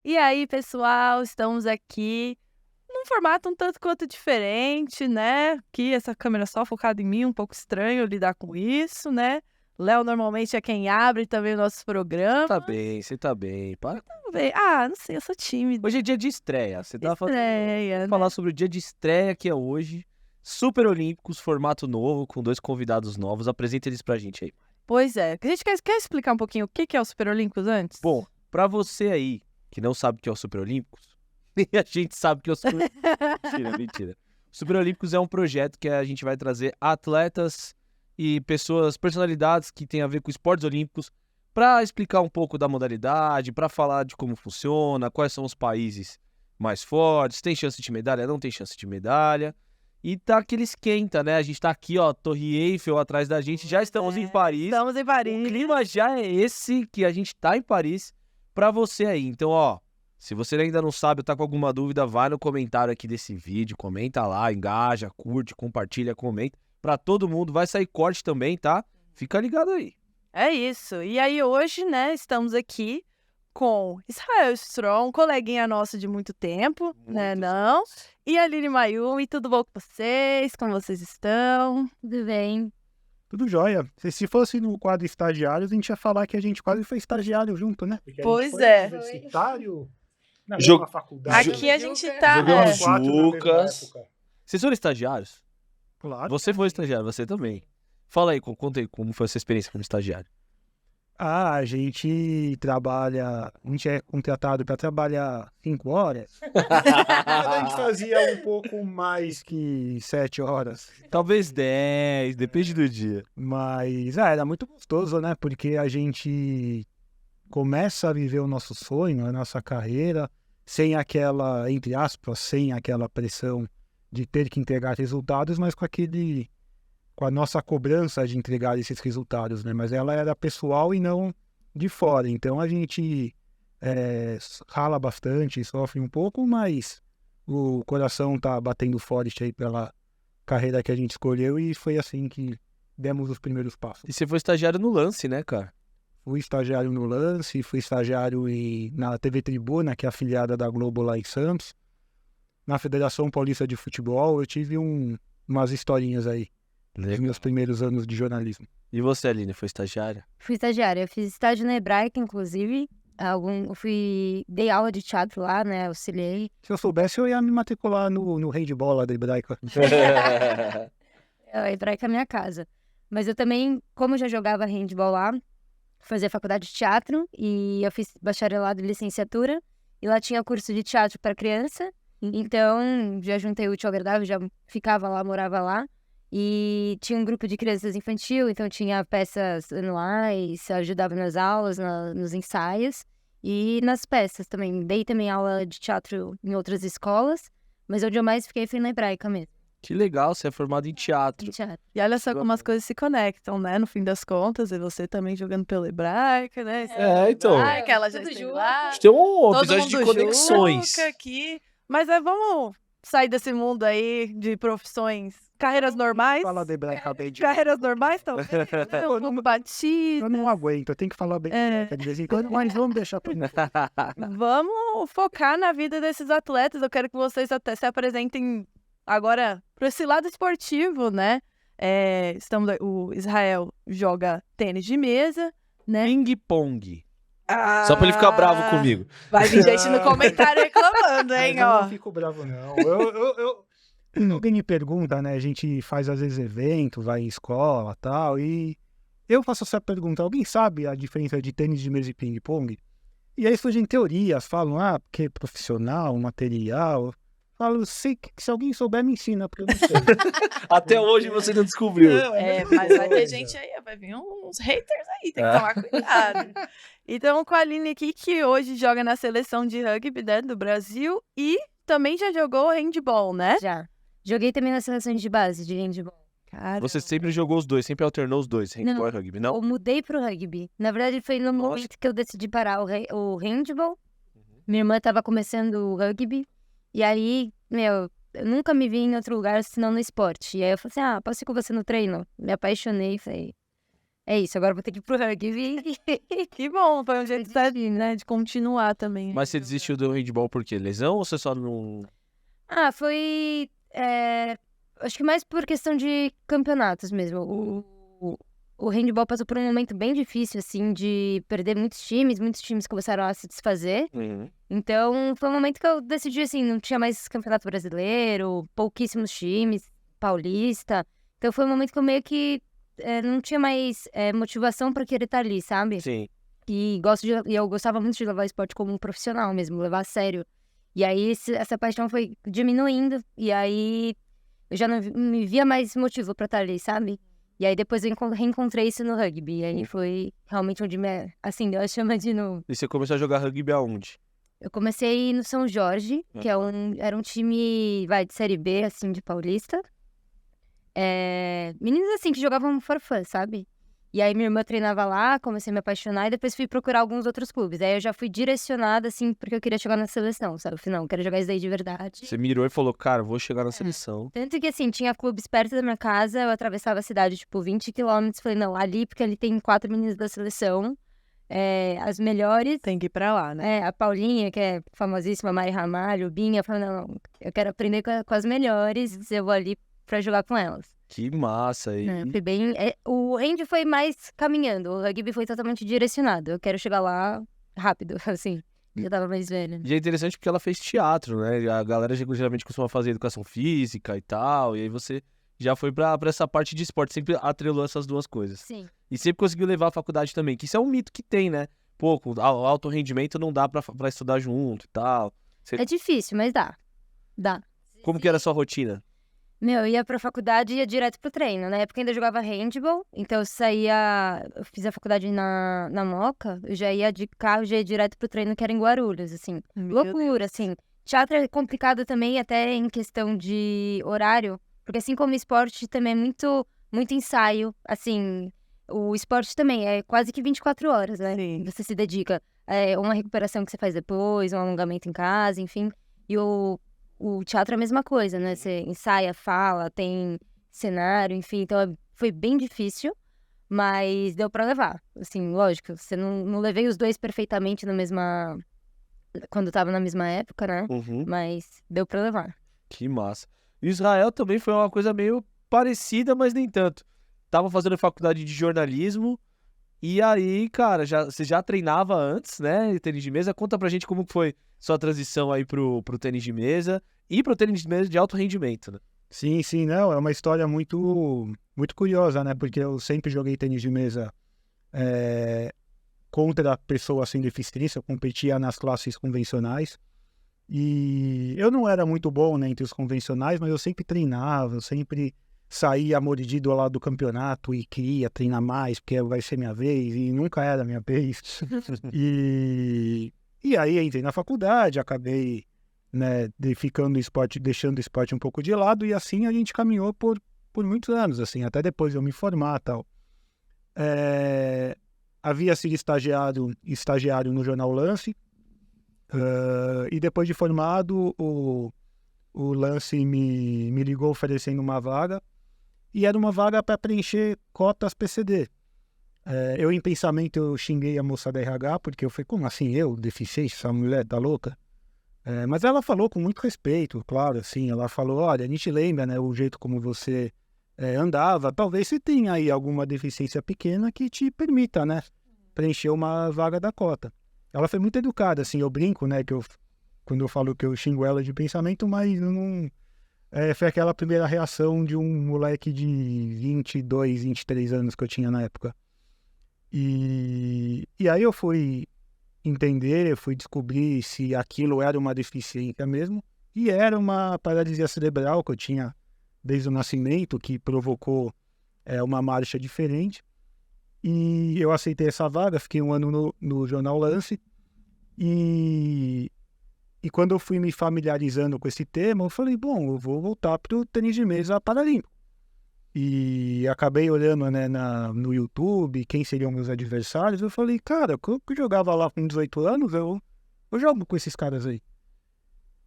E aí, pessoal, estamos aqui num formato um tanto quanto diferente, né? Que essa câmera só focada em mim, um pouco estranho lidar com isso, né? Léo normalmente é quem abre também o nosso programa. Você tá bem. Para. Não sei, eu sou tímida. Hoje é dia de estreia. Você tá Estreia, Vamos né? falar sobre o dia de estreia que é hoje. Super Olímpicos, formato novo, com 2 convidados novos. Apresenta eles pra gente aí. Pois é. A gente quer explicar um pouquinho o que é o Super Olímpicos antes? Bom, pra você aí que não sabe o que é o Super Olímpicos, a gente sabe o que é o Super Mentira. O Super Olímpicos é um projeto que a gente vai trazer atletas e pessoas, personalidades que têm a ver com esportes olímpicos para explicar um pouco da modalidade, para falar de como funciona, quais são os países mais fortes, tem chance de medalha, não tem chance de medalha. E tá aquele esquenta, né? A gente tá aqui, ó, Torre Eiffel atrás da gente, já estamos em Paris. Estamos em O Paris. clima já é esse que a gente tá em Paris pra você aí. Então, ó, se você ainda não sabe ou tá com alguma dúvida, vai no comentário aqui desse vídeo, comenta lá, engaja, curte, compartilha, comenta. Pra todo mundo, vai sair corte também, tá? Fica ligado aí. É isso. E aí hoje, né, estamos aqui com Israel Strong, coleguinha nossa de muito tempo, né, não? E a Aline Mayumi, tudo bom com vocês? Como vocês estão? Tudo bem. Tudo jóia. Se fosse no quadro estagiários, a gente ia falar que a gente quase foi estagiário junto, né? Porque a gente Pois foi é. Universitário na Jo- mesma faculdade. Aqui a gente tá... Jogamos Nós quatro na mesma Jucas. época. Vocês foram estagiários? Claro. Você foi estagiário, você também. Fala aí, conta aí como foi a sua experiência como estagiário. A gente trabalha, a gente é contratado para trabalhar 5 horas. Mas a gente fazia um pouco mais que 7 horas. Talvez 10, depende do dia. Mas era muito gostoso, né? Porque a gente começa a viver o nosso sonho, a nossa carreira, sem aquela, entre aspas, sem aquela pressão de ter que entregar resultados, mas com a nossa cobrança de entregar esses resultados, né? Mas ela era pessoal e não de fora. Então a gente rala bastante, sofre um pouco, mas o coração tá batendo forte aí pela carreira que a gente escolheu e foi assim que demos os primeiros passos. E você foi estagiário no Lance, né, cara? Fui estagiário no Lance, fui estagiário na TV Tribuna, que é afiliada da Globo lá em Santos. Na Federação Paulista de Futebol, eu tive umas historinhas aí, nos meus primeiros anos de jornalismo. E você, Aline, foi estagiária? Fui estagiária. Eu fiz estágio na Hebraica, inclusive. Dei aula de teatro lá, né? Auxiliei. Se eu soubesse, eu ia me matricular no handball lá da Hebraica. A Hebraica é a minha casa. Mas eu também, como eu já jogava handball lá, fazia faculdade de teatro e eu fiz bacharelado e licenciatura. E lá tinha curso de teatro para criança. Então, já juntei o útil ao agradável, já ficava lá, morava lá. E tinha um grupo de crianças infantil, então tinha peças anuais, ajudava nas aulas, nos ensaios e nas peças também. Dei também aula de teatro em outras escolas, mas onde eu mais fiquei foi na Hebraica mesmo. Que legal, você é formado em teatro. Em teatro. E olha só como as coisas se conectam, né? No fim das contas, e você também jogando pela Hebraica, né? então. Hebraica, ela já Tudo esteve junto. lá. A gente tem um Todo episódio de mundo conexões. junto aqui. Mas vamos sair desse mundo aí de profissões, carreiras normais. Falar da Hebraica bem de... Carreiras normais, talvez. Né? Um pouco batida. Eu não aguento, eu tenho que falar bem de vez em quando, mas vamos deixar por mim. Vamos focar na vida desses atletas. Eu quero que vocês até se apresentem agora para esse lado esportivo, né? O Israel joga tênis de mesa, né? Ping-pong. Só pra ele ficar bravo comigo. Vai vir gente no comentário reclamando, hein, Mas eu ó. não fico bravo, não. Alguém me pergunta, né? A gente faz às vezes evento, vai em escola e tal, e eu faço essa pergunta: alguém sabe a diferença de tênis de mesa e ping-pong? E aí surgem teorias, falam, porque é profissional, material. Falo, sei que se alguém souber, me ensina, porque eu não sei. Até hoje você não descobriu. Mas vai ter gente aí, vai vir uns haters aí, tem que tomar cuidado. Então, com a Aline aqui, que hoje joga na seleção de rugby, né, do Brasil, e também já jogou handball, né? Já. Joguei também na seleção de base de handball. Cara, Você sempre jogou os dois, sempre alternou os dois, handball e rugby, não? Eu mudei pro rugby. Na verdade, foi no momento que eu decidi parar o handball. Minha irmã tava começando o rugby. E aí, eu nunca me vi em outro lugar senão no esporte. E aí eu falei assim, posso ir com você no treino? Me apaixonei, falei, É isso, agora eu vou ter que ir pro rugby. Que bom, foi um jeito Desistir, né, de continuar também. Mas você desistiu do handball por quê? Lesão ou você só não... Foi. Acho que mais por questão de campeonatos mesmo. O handball passou por um momento bem difícil, assim, de perder muitos times começaram a se desfazer. Então, foi um momento que eu decidi, assim, não tinha mais campeonato brasileiro, pouquíssimos times, paulista. Então, foi um momento que eu meio que não tinha mais motivação pra querer estar ali, sabe? Sim. E eu gostava muito de levar o esporte como um profissional mesmo, levar a sério. E aí, essa paixão foi diminuindo, e aí eu já não me via mais motivo pra estar ali, sabe? E aí depois eu reencontrei isso no rugby, e aí foi realmente onde me acendeu a chama de novo. E você começou a jogar rugby aonde? Eu comecei no São Jorge, que era um time, de Série B, assim, de Paulista. Meninos, assim, que jogavam for fun, sabe? E aí minha irmã treinava lá, comecei a me apaixonar, e depois fui procurar alguns outros clubes. Aí eu já fui direcionada, assim, porque eu queria chegar na seleção, sabe? Eu falei, não, eu quero jogar isso daí de verdade. Você mirou e falou, cara, vou chegar na seleção. Tanto que, assim, tinha clubes perto da minha casa, eu atravessava a cidade, tipo, 20 quilômetros. Falei, não, ali, porque ali tem 4 meninas da seleção, as melhores. Tem que ir pra lá, né? A Paulinha, que é famosíssima, a Mari Ramalho, o Binha. Eu falei, não, eu quero aprender com as melhores, eu vou ali pra jogar com elas. Que massa aí. Foi bem... o hand foi mais caminhando, o rugby foi totalmente direcionado. Eu quero chegar lá rápido, assim. Já tava mais velha. E é interessante porque ela fez teatro, né? A galera geralmente costuma fazer educação física e tal. E aí você já foi pra essa parte de esporte, sempre atrelou essas duas coisas. Sim. E sempre conseguiu levar a faculdade também, que isso é um mito que tem, né? Pô, com alto rendimento não dá pra estudar junto e tal. É difícil, mas dá. Dá. Como que era a sua rotina? Eu ia pra faculdade e ia direto pro treino. Na época eu ainda jogava handball, então eu fiz a faculdade na Moca, eu já ia de carro, já ia direto pro treino, que era em Guarulhos, assim. Loucura, assim. Teatro é complicado também, até em questão de horário, porque assim como o esporte também é muito, muito ensaio, assim, o esporte também é quase que 24 horas, né? Sim. Você se dedica a uma recuperação que você faz depois, um alongamento em casa, enfim. E o teatro é a mesma coisa, né? Você ensaia, fala, tem cenário, enfim. Então, foi bem difícil, mas deu pra levar. Assim, lógico, você não levei os dois perfeitamente quando tava na mesma época, né? Mas deu pra levar. Que massa. E Israel também foi uma coisa meio parecida, mas nem tanto. Tava fazendo faculdade de jornalismo, e aí, cara, você já treinava antes, né? Tênis de mesa. Conta pra gente como foi sua transição aí pro tênis de mesa e pro tênis de mesa de alto rendimento, né? Sim, não, é uma história muito, muito curiosa, né? Porque eu sempre joguei tênis de mesa contra pessoas sem deficiência, eu competia nas classes convencionais. E eu não era muito bom, né, entre os convencionais, mas eu sempre treinava, eu sempre saía mordido lá do campeonato e queria treinar mais, porque vai ser minha vez, e nunca era minha vez. E aí entrei na faculdade, acabei, né, deixando o esporte um pouco de lado, e assim a gente caminhou por muitos anos, assim, até depois eu me formar e tal. Havia sido estagiário no jornal Lance, e depois de formado, o Lance me ligou oferecendo uma vaga, e era uma vaga para preencher cotas PCD. Eu, em pensamento, eu xinguei a moça da RH, porque eu falei, como assim eu, deficiente, essa mulher tá louca? Mas ela falou com muito respeito, claro, assim, ela falou, olha, a gente lembra, né, o jeito como você andava, talvez você tenha aí alguma deficiência pequena que te permita, né, preencher uma vaga da cota. Ela foi muito educada, assim, eu brinco, né, quando eu falo que eu xingo ela de pensamento, mas não... foi aquela primeira reação de um moleque de 22, 23 anos que eu tinha na época. E aí eu fui entender, eu fui descobrir se aquilo era uma deficiência mesmo, e era uma paralisia cerebral que eu tinha desde o nascimento, que provocou uma marcha diferente. E eu aceitei essa vaga, fiquei um ano no jornal Lance, e quando eu fui me familiarizando com esse tema, eu falei, bom, eu vou voltar para o tênis de mesa paralímpico. E acabei olhando, né, no YouTube, quem seriam meus adversários, eu falei, cara, eu jogava lá com 18 anos, eu jogo com esses caras aí.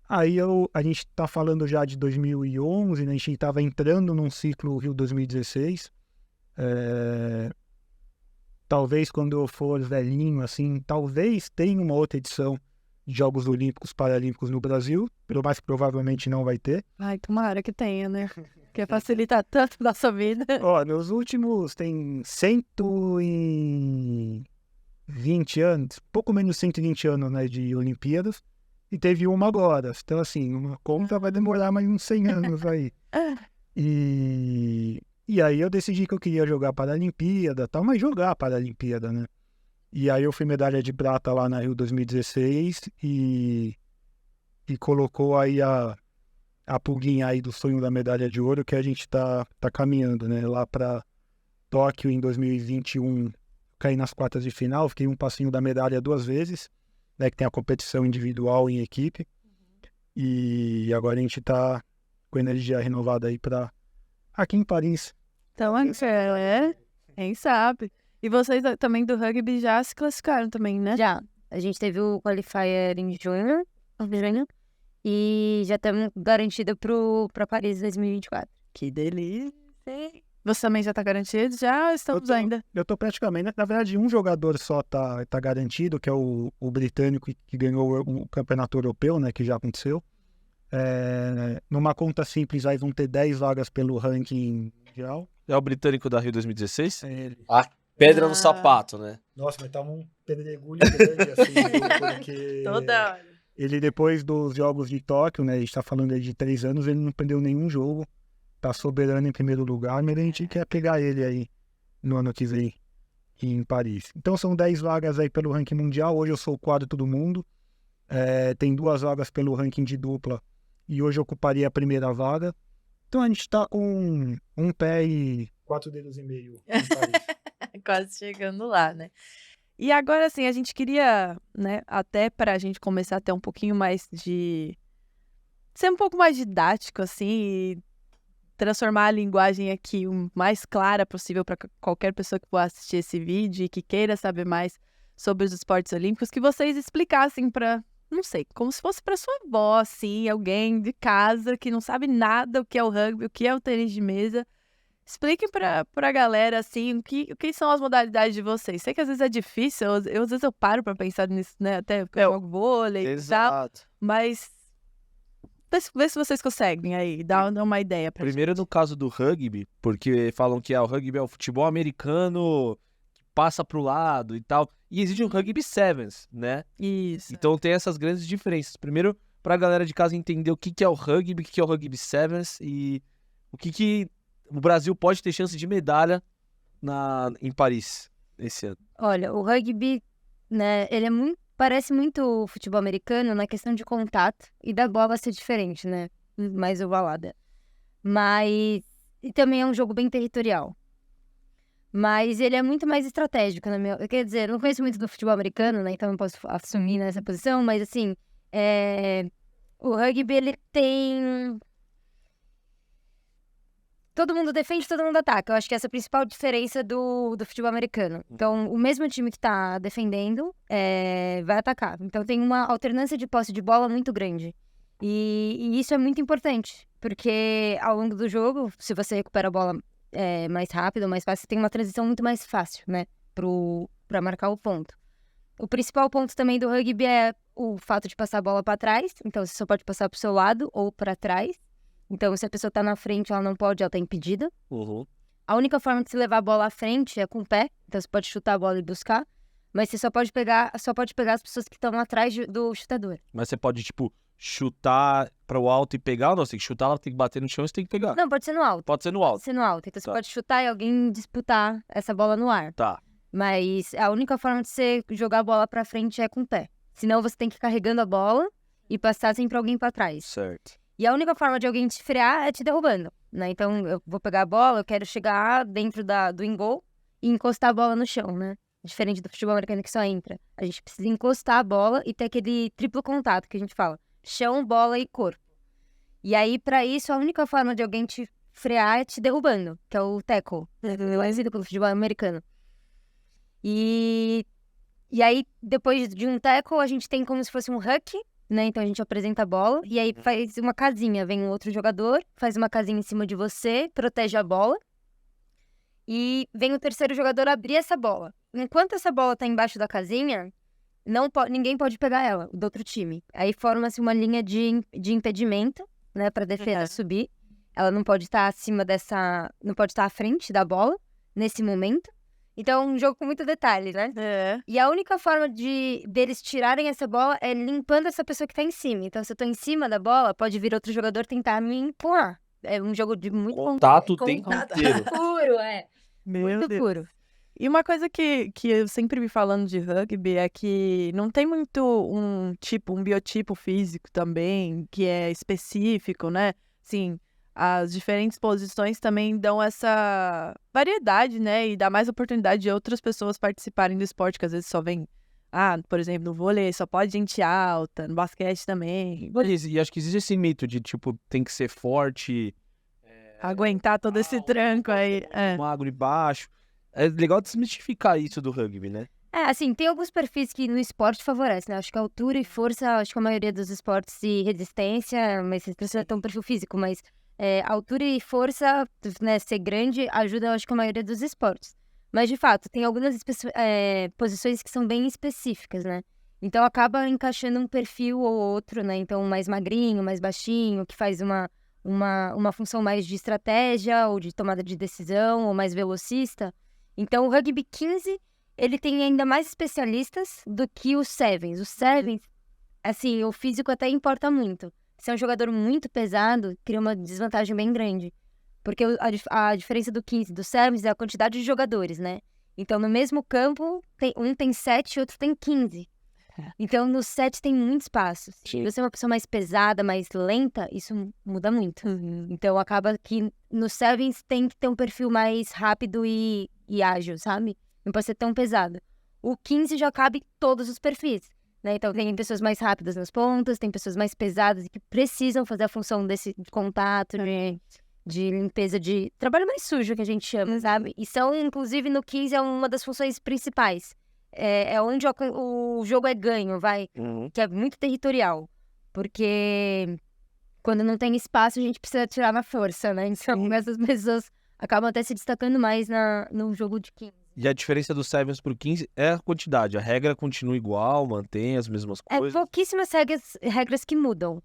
Aí a gente tá falando já de 2011, né, a gente tava entrando num ciclo Rio 2016, talvez quando eu for velhinho, assim, talvez tenha uma outra edição de Jogos Olímpicos, Paralímpicos no Brasil, pelo mais provavelmente não vai ter. Ai, tomara que tenha, né? Porque facilita tanto nossa vida. Ó, nos últimos, tem 120 anos, pouco menos de 120 anos, né, de Olimpíadas, e teve uma agora. Então, assim, uma conta vai demorar mais uns 100 anos aí. E aí eu decidi que eu queria jogar Paralimpíada, tal, mas jogar Paralimpíada, né? E aí eu fui medalha de prata lá na Rio 2016 e colocou aí a pulguinha aí do sonho da medalha de ouro que a gente tá caminhando, né? Lá para Tóquio em 2021, caí nas quartas de final, fiquei um passinho da medalha 2 vezes, né? Que tem a competição individual em equipe. E agora a gente tá com energia renovada aí para aqui em Paris. Então, quem sabe? E vocês também do rugby já se classificaram também, né? Já. A gente teve o qualifier em junho, e já estamos garantidos para Paris 2024. Que delícia! Você também já tá garantido? Já estamos ainda? Eu tô praticamente, na verdade, um jogador só tá garantido, que é o britânico que ganhou o campeonato europeu, né, que já aconteceu. Numa conta simples, aí vão ter 10 vagas pelo ranking mundial. É o britânico da Rio 2016? É ele. Pedra no sapato, né? Nossa, mas tava um pedregulho grande, assim, porque Toda hora. ele, depois dos Jogos de Tóquio, né, a gente tá falando aí de 3 anos, ele não perdeu nenhum jogo, tá soberano em primeiro lugar, mas a gente quer pegar ele aí no ano que vem em Paris. Então são 10 vagas aí pelo ranking mundial, hoje eu sou o quarto do mundo, tem 2 vagas pelo ranking de dupla, e hoje eu ocuparia a primeira vaga. Então a gente tá com um pé e 4 dedos e meio em Paris. Quase chegando lá, né? E agora, assim, a gente queria, né, até pra gente começar a ter um pouquinho mais de... ser um pouco mais didático, assim, e transformar a linguagem aqui o mais clara possível para qualquer pessoa que for assistir esse vídeo e que queira saber mais sobre os esportes olímpicos, que vocês explicassem pra, não sei, como se fosse pra sua avó, assim, alguém de casa que não sabe nada o que é o rugby, o que é o tênis de mesa. Expliquem pra galera, assim, o que são as modalidades de vocês. Sei que às vezes é difícil, às vezes eu paro pra pensar nisso, né? Até porque eu jogo vôlei e tal. Exato. Mas vê se vocês conseguem aí, dar uma ideia pra Primeiro no caso do rugby, porque falam que o rugby é o futebol americano que passa pro lado e tal. E existe o rugby sevens, né? Isso. Então tem essas grandes diferenças. Primeiro, pra galera de casa entender o que é o rugby, o que é o rugby sevens e o que o Brasil pode ter chance de medalha em Paris esse ano. Olha, o rugby, né, ele parece muito o futebol americano na questão de contato e da bola ser diferente, né? Mais ovalada. Mas e também é um jogo bem territorial. Mas ele é muito mais estratégico, quer dizer, eu não conheço muito do futebol americano, né? Então eu não posso assumir nessa posição, mas assim, o rugby ele tem... Todo mundo defende, todo mundo ataca. Eu acho que essa é a principal diferença do futebol americano. Então, o mesmo time que tá defendendo vai atacar. Então, tem uma alternância de posse de bola muito grande. E isso é muito importante, porque ao longo do jogo, se você recupera a bola mais rápido, mais fácil, você tem uma transição muito mais fácil, né, pra marcar o ponto. O principal ponto também do rugby é o fato de passar a bola para trás. Então, você só pode passar pro seu lado ou para trás. Então, se a pessoa tá na frente, ela não pode, ela tá impedida. Uhum. A única forma de se levar a bola à frente é com o pé. Então, você pode chutar a bola e buscar. Mas você só pode pegar as pessoas que estão atrás do chutador. Mas você pode, tipo, chutar para o alto e pegar, ou não? Você tem que chutar, ela tem que bater no chão e você tem que pegar. Não, pode ser no alto. Pode ser no alto. Pode ser no alto. Então, você Tá. pode chutar e alguém disputar essa bola no ar. Tá. Mas a única forma de você jogar a bola pra frente é com o pé. Senão, você tem que ir carregando a bola e passar sempre alguém pra trás. Certo. E a única forma de alguém te frear é te derrubando, né? Então, eu vou pegar a bola, eu quero chegar dentro do in-goal e encostar a bola no chão, né? Diferente do futebol americano que só entra. A gente precisa encostar a bola e ter aquele triplo contato que a gente fala. Chão, bola e corpo. E aí, pra isso, a única forma de alguém te frear é te derrubando, que é o tackle. Mais pelo futebol americano. E aí, depois de um tackle, a gente tem como se fosse um huck, né? Então a gente apresenta a bola e aí faz uma casinha. Vem um outro jogador, faz uma casinha em cima de você, protege a bola. e vem o terceiro jogador abrir essa bola. Enquanto essa bola tá embaixo da casinha, ninguém pode pegar ela, do outro time. Aí forma-se uma linha de impedimento, né, pra defesa subir. Ela não pode estar não pode estar à frente da bola nesse momento. Então é um jogo com muito detalhe, né? E a única forma deles tirarem essa bola é limpando essa pessoa que tá em cima. Então se eu tô em cima da bola, pode vir outro jogador tentar me empurrar. É um jogo de muito Contato o tempo inteiro. puro, Meu muito Deus. puro. E uma coisa que eu sempre vi falando de rugby é que não tem muito um biotipo físico também, que é específico, né? Sim, as diferentes posições também dão essa variedade, né? E dá mais oportunidade de outras pessoas participarem do esporte, que às vezes só vem, por exemplo, no vôlei só pode gente alta, no basquete também. E acho que existe esse mito de, tipo, tem que ser forte, Aguentar todo esse tranco aí. magro e baixo. É legal desmistificar isso do rugby, né? Assim, tem alguns perfis que no esporte favorecem, né? Acho que a altura e força, acho que a maioria dos esportes e resistência, mas você precisa ter um perfil físico, mas altura e força, né, ser grande, ajuda, acho que a maioria dos esportes. Mas, de fato, tem algumas posições que são bem específicas, né? Então, acaba encaixando um perfil ou outro, né? Então, mais magrinho, mais baixinho, que faz uma função mais de estratégia ou de tomada de decisão, ou mais velocista. Então, o Rugby 15, ele tem ainda mais especialistas do que os Sevens. Os Sevens, assim, o físico até importa muito. Se é um jogador muito pesado, cria uma desvantagem bem grande. Porque a diferença do 15 e do Sevens é a quantidade de jogadores, né? Então, no mesmo campo, um tem 7 e outro tem 15. Então, no 7 tem muito espaço. Se você é uma pessoa mais pesada, mais lenta, isso muda muito. Então, acaba que no Sevens tem que ter um perfil mais rápido e ágil, sabe? Não pode ser tão pesado. O 15 já cabe todos os perfis, né? Então, tem pessoas mais rápidas nas pontas, tem pessoas mais pesadas que precisam fazer a função desse contato, de limpeza, de trabalho mais sujo, que a gente chama, sabe? E são, inclusive, no 15 é uma das funções principais. É onde o jogo é ganho, que é muito territorial. Porque quando não tem espaço, a gente precisa tirar na força, né? Então, essas pessoas acabam até se destacando mais no jogo de 15. E a diferença do Sevens pro 15 é a quantidade. A regra continua igual, mantém as mesmas coisas. Pouquíssimas regras que mudam.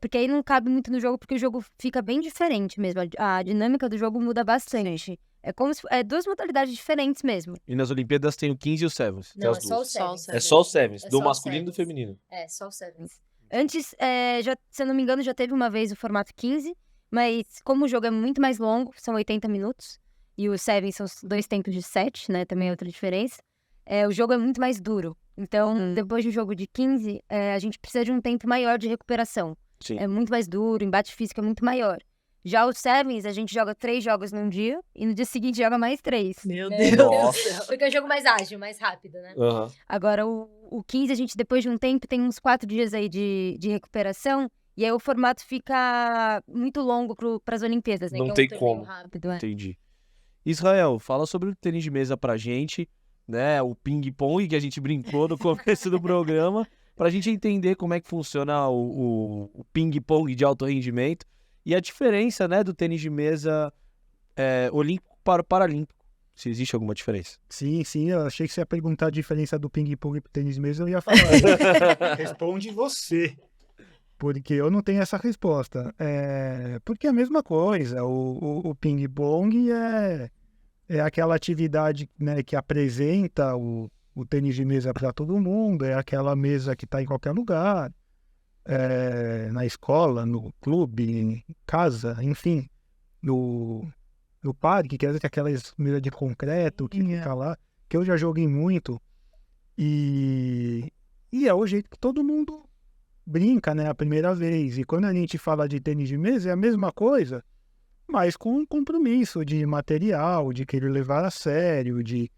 Porque aí não cabe muito no jogo, porque o jogo fica bem diferente mesmo. A dinâmica do jogo muda bastante. É como se duas modalidades diferentes mesmo. E nas Olimpíadas tem o 15 e o Sevens. Não, é só o Sevens. É só o Sevens, É do só o masculino e do Sevens. feminino. É, só o Sevens. Antes, se eu não me engano, já teve uma vez o formato 15, mas como o jogo é muito mais longo, são 80 minutos, e o Sevens são 2 tempos de 7, né, também é outra diferença, o jogo é muito mais duro. Então, depois de um jogo de 15, a gente precisa de um tempo maior de recuperação. Sim. É muito mais duro, o embate físico é muito maior. Já o Sevens, a gente joga 3 jogos num dia, e no dia seguinte joga mais 3. Meu Deus. Nossa. Porque é um jogo mais ágil, mais rápido, né? Agora, o 15, a gente, depois de um tempo, tem uns 4 dias aí de recuperação, e aí o formato fica muito longo para as Olimpíadas, né? Não que é um tem torneio como. rápido, Entendi. Israel, fala sobre o tênis de mesa pra gente, né? O ping-pong que a gente brincou no começo do programa, pra gente entender como é que funciona o ping-pong de alto rendimento e a diferença, né, do tênis de mesa olímpico para o paralímpico. Se existe alguma diferença. Sim, eu achei que você ia perguntar a diferença do ping-pong pro tênis mesa, eu ia falar. Responde você. Porque eu não tenho essa resposta. Porque é a mesma coisa. O ping-pong é aquela atividade, né, que apresenta o tênis de mesa para todo mundo. É aquela mesa que está em qualquer lugar. Na escola, no clube, em casa, enfim. No parque, que é aquelas mesas de concreto que fica lá. Que eu já joguei muito. E é o jeito que todo mundo brinca, né, a primeira vez. E quando a gente fala de tênis de mesa, é a mesma coisa, mas com um compromisso de material, de querer levar a sério, de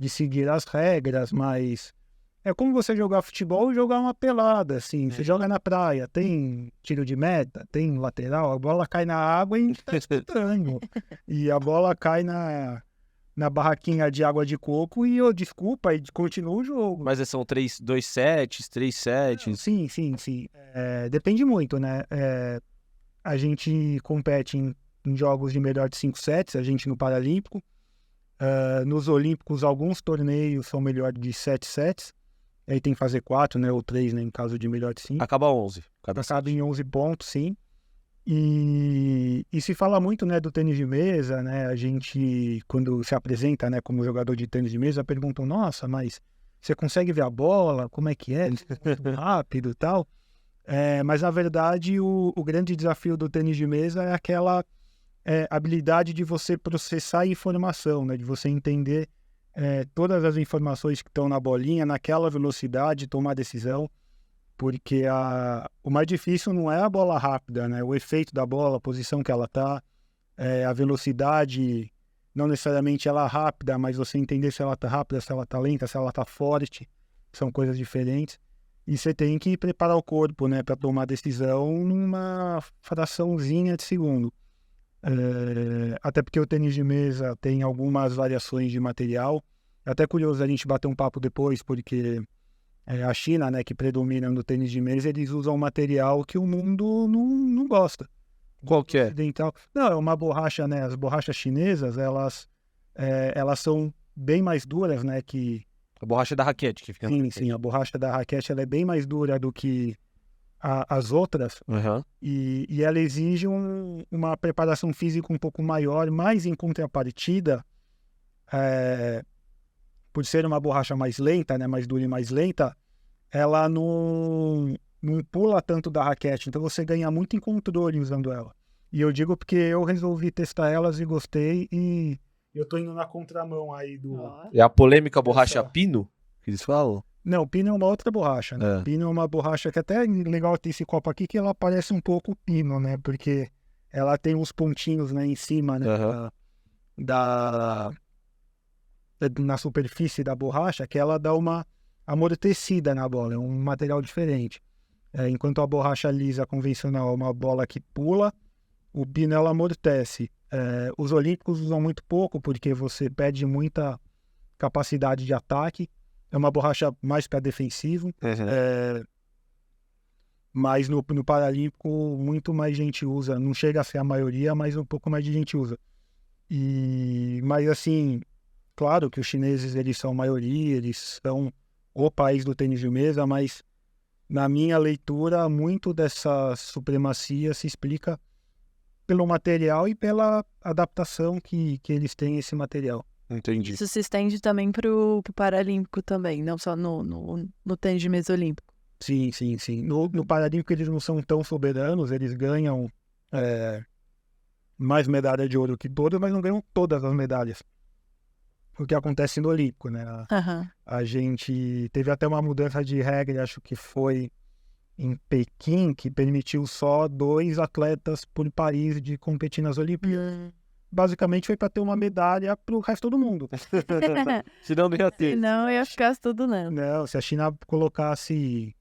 seguir as regras, mas é como você jogar futebol e jogar uma pelada, assim. Você joga na praia, tem tiro de meta, tem lateral, a bola cai na água e a gente tá disputando. E a bola cai na barraquinha de água de coco e desculpa, e continua o jogo. Mas são 2 sets, 3 sets? Sim. Depende muito, né? A gente compete em jogos de melhor de 5 sets, a gente no Paralímpico. Nos Olímpicos, alguns torneios são melhor de 7 sets. Aí tem que fazer 4, né? Ou 3, né? Em caso de melhor de 5. Acaba 11. Acaba em 11 pontos, sim. E se fala muito, né, do tênis de mesa, né? A gente, quando se apresenta, né, como jogador de tênis de mesa, perguntam, nossa, mas você consegue ver a bola? Como é que é? Muito rápido e tal. Mas, na verdade, o grande desafio do tênis de mesa é aquela habilidade de você processar a informação, né? De você entender todas as informações que estão na bolinha, naquela velocidade, tomar decisão. Porque o mais difícil não é a bola rápida, né? O efeito da bola, a posição que ela está, a velocidade, não necessariamente ela rápida, mas você entender se ela está rápida, se ela está lenta, se ela está forte, são coisas diferentes. E você tem que preparar o corpo, né, para tomar decisão numa fraçãozinha de segundo. Até porque o tênis de mesa tem algumas variações de material. É até curioso a gente bater um papo depois, porque a China, né, que predomina no tênis de mesa, eles usam um material que o mundo não gosta. Qual que é? Ocidental. Não, é uma borracha, né? As borrachas chinesas, elas são bem mais duras, né? Que... A borracha da raquete que fica. Sim, a borracha da raquete ela é bem mais dura do que as outras. Uhum. E ela exige uma preparação física um pouco maior, mas em contrapartida, por ser uma borracha mais lenta, né, mais dura e mais lenta, ela não pula tanto da raquete, então você ganha muito em controle usando ela. E eu digo porque eu resolvi testar elas e gostei, e eu tô indo na contramão aí do... É a polêmica borracha pino, que eles falam? Não, pino é uma outra borracha, né? Pino é uma borracha que até é legal ter esse copo aqui, que ela parece um pouco pino, né? Porque ela tem uns pontinhos, né, em cima, né? Na superfície da borracha, que ela dá uma amortecida na bola, é um material diferente. Enquanto a borracha lisa convencional é uma bola que pula, o pino ela amortece. Os olímpicos usam muito pouco, porque você perde muita capacidade de ataque. É uma borracha mais para defensivo. Mas no Paralímpico, muito mais gente usa. Não chega a ser a maioria, mas um pouco mais de gente usa. Mas assim... Claro que os chineses, eles são a maioria, eles são o país do tênis de mesa, mas na minha leitura, muito dessa supremacia se explica pelo material e pela adaptação que eles têm a esse material. Entendi. Isso se estende também pro Paralímpico também, não só no tênis de mesa olímpico. Sim. No Paralímpico eles não são tão soberanos, eles ganham mais medalha de ouro que todos, mas não ganham todas as medalhas. O que acontece no Olímpico, né? A gente teve até uma mudança de regra, acho que foi em Pequim, que permitiu só 2 atletas por país de competir nas Olimpíadas. Basicamente foi para ter uma medalha para o resto do mundo. Senão não ia ter. Senão ia ficar tudo não. Não, se a China colocasse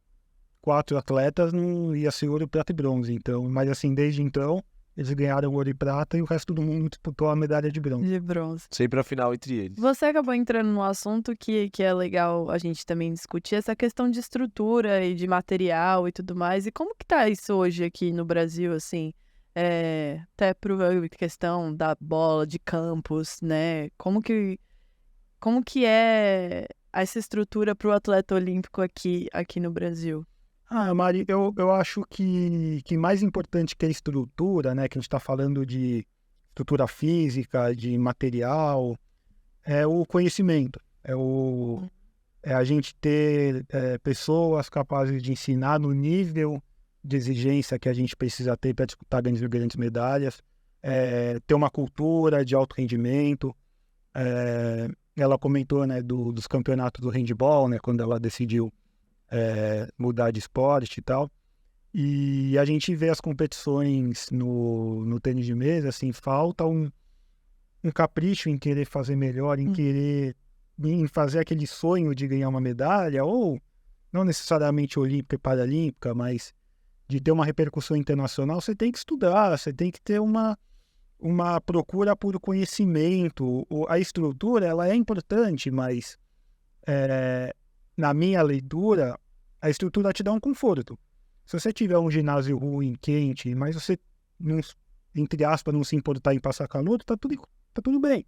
4 atletas, não ia ser ouro, prata e bronze. Então, mas assim, desde então... Eles ganharam ouro e prata e o resto do mundo disputou a medalha de bronze. De bronze. Sempre a final entre eles. Você acabou entrando num assunto que é legal a gente também discutir, essa questão de estrutura e de material e tudo mais. E como que tá isso hoje aqui no Brasil, assim? Até por questão da bola, de campos, né? Como que é essa estrutura para o atleta olímpico aqui no Brasil? Mari, eu acho que mais importante que a estrutura, né, que a gente está falando de estrutura física, de material, é o conhecimento, é a gente ter pessoas capazes de ensinar no nível de exigência que a gente precisa ter para disputar grandes medalhas, ter uma cultura de alto rendimento. Ela comentou, né, dos campeonatos do handball, né, quando ela decidiu mudar de esporte e tal, e a gente vê as competições no tênis de mesa, assim, falta um capricho em querer fazer melhor, em fazer aquele sonho de ganhar uma medalha, ou não necessariamente olímpica e paralímpica, mas de ter uma repercussão internacional. Você tem que estudar, você tem que ter uma procura por conhecimento. A estrutura, ela é importante, mas na minha leitura, a estrutura te dá um conforto. Se você tiver um ginásio ruim, quente, mas você, entre aspas, não se importar em passar calor, tá tudo bem.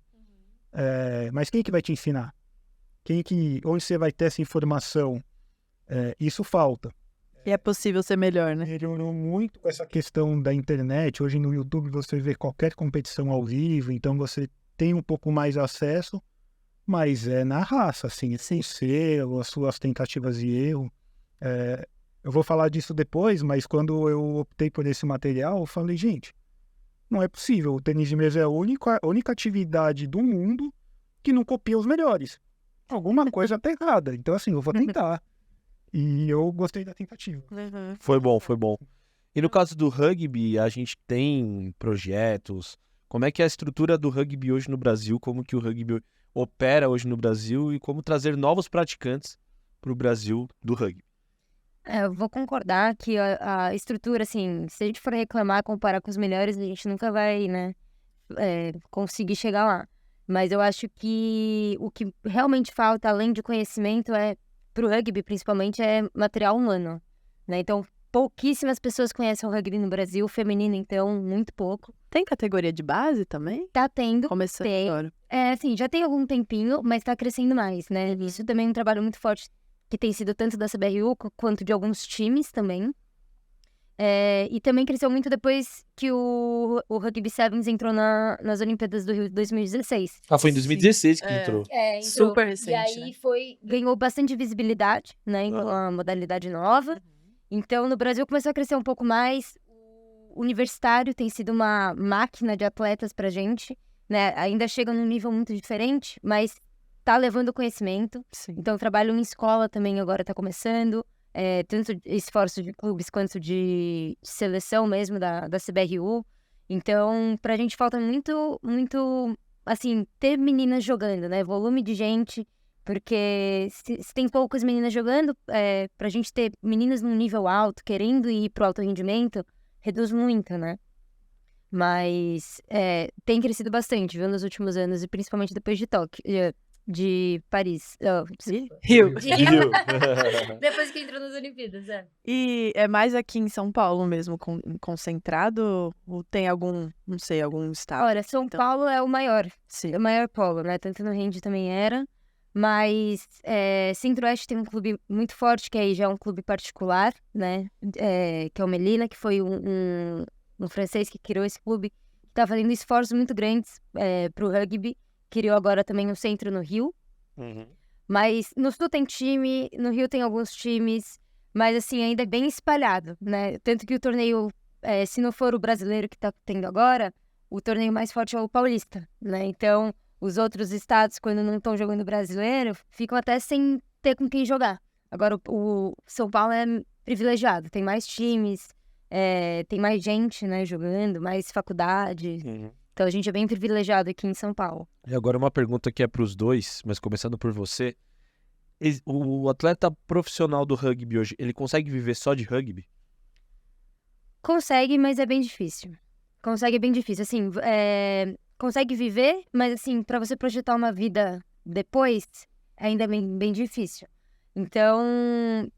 Mas quem que vai te ensinar? Onde você vai ter essa informação? Isso falta. E é possível ser melhor, né? Melhorou muito com essa questão da internet. Hoje no YouTube você vê qualquer competição ao vivo, então você tem um pouco mais acesso, mas é na raça, assim, as suas tentativas de erro. Eu vou falar disso depois, mas quando eu optei por esse material, eu falei, gente, não é possível. O tênis de mesa é a única atividade do mundo que não copia os melhores. Alguma coisa tá errada. Então, assim, eu vou tentar. E eu gostei da tentativa. Foi bom, foi bom. E no caso do rugby, a gente tem projetos. Como é que é a estrutura do rugby hoje no Brasil? Como que o rugby opera hoje no Brasil? E como trazer novos praticantes para o Brasil do rugby? Eu vou concordar que a estrutura, assim, se a gente for reclamar, comparar com os melhores, a gente nunca vai, né, conseguir chegar lá. Mas eu acho que o que realmente falta, além de conhecimento, pro rugby, principalmente, é material humano, né? Então, pouquíssimas pessoas conhecem o rugby no Brasil, feminino, então, muito pouco. Tem categoria de base também? Tá tendo. Começando agora. Assim, já tem algum tempinho, mas tá crescendo mais, né? Isso também é um trabalho muito forte que tem sido tanto da CBRU quanto de alguns times também. E também cresceu muito depois que o Rugby Sevens entrou nas Olimpíadas do Rio de 2016. Foi em 2016 que entrou. Entrou. Super recente, E aí né? ganhou bastante visibilidade, né? Com a modalidade nova. Então, no Brasil começou a crescer um pouco mais. O universitário tem sido uma máquina de atletas pra gente, né? Ainda chega num nível muito diferente, mas tá levando conhecimento. Sim. Então, o trabalho em escola também agora tá começando. Tanto esforços de clubes quanto de seleção mesmo da CBRU. Então, pra gente falta muito, muito, assim, ter meninas jogando, né? Volume de gente, porque se tem poucas meninas jogando, pra gente ter meninas num nível alto, querendo ir pro alto rendimento, reduz muito, né? Mas tem crescido bastante, viu, nos últimos anos, e principalmente depois de Tóquio. De Paris. Rio. Depois que entrou nas Olimpíadas, E é mais aqui em São Paulo mesmo, concentrado? Ou tem algum, não sei, algum estado? Olha, São Paulo é o maior. Sim. É o maior polo, né? Tanto no Hand também era. Mas Centro-Oeste tem um clube muito forte, que aí já é um clube particular, né? Que é o Melina, que foi um francês que criou esse clube. Tá fazendo esforços muito grandes pro rugby. Criou agora também um centro no Rio. Mas no Sul tem time, no Rio tem alguns times, mas assim, ainda é bem espalhado, né? Tanto que o torneio, se não for o brasileiro que tá tendo agora, o torneio mais forte é o paulista, né? Então, os outros estados, quando não estão jogando brasileiro, ficam até sem ter com quem jogar. Agora, o São Paulo é privilegiado, tem mais times, tem mais gente, né, jogando, mais faculdade. Então, a gente é bem privilegiado aqui em São Paulo. E agora uma pergunta que é para os dois, mas começando por você. O atleta profissional do rugby hoje, ele consegue viver só de rugby? Consegue, mas é bem difícil. Consegue, é bem difícil. Assim, consegue viver, mas assim, para você projetar uma vida depois, ainda é bem difícil. Então,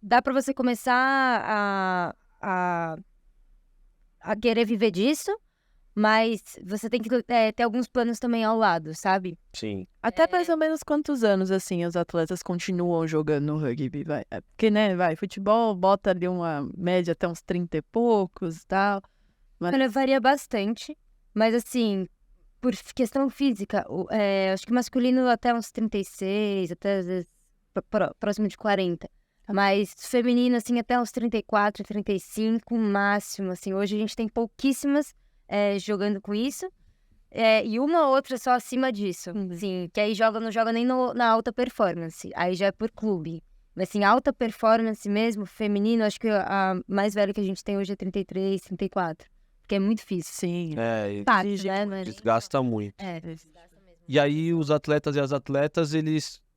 dá para você começar a querer viver disso, mas você tem que ter alguns planos também ao lado, sabe? Sim. Até mais ou menos quantos anos, assim, os atletas continuam jogando no rugby, vai? Porque, né, futebol bota ali uma média até uns 30 e poucos e tal. Mas... Olha, varia bastante, mas assim, por questão física, acho que masculino até uns 36, até às vezes próximo de 40. Mas feminino, assim, até uns 34, 35, máximo, assim. Hoje a gente tem pouquíssimas jogando com isso. E uma ou outra só acima disso, assim, que aí não joga nem na alta performance. Aí já é por clube. Mas, assim, alta performance mesmo, feminino, acho que a mais velha que a gente tem hoje é 33, 34. Porque é muito difícil. Sim. Parte, né? Mas... Desgasta muito. desgasta mesmo. E aí os atletas e as atletas,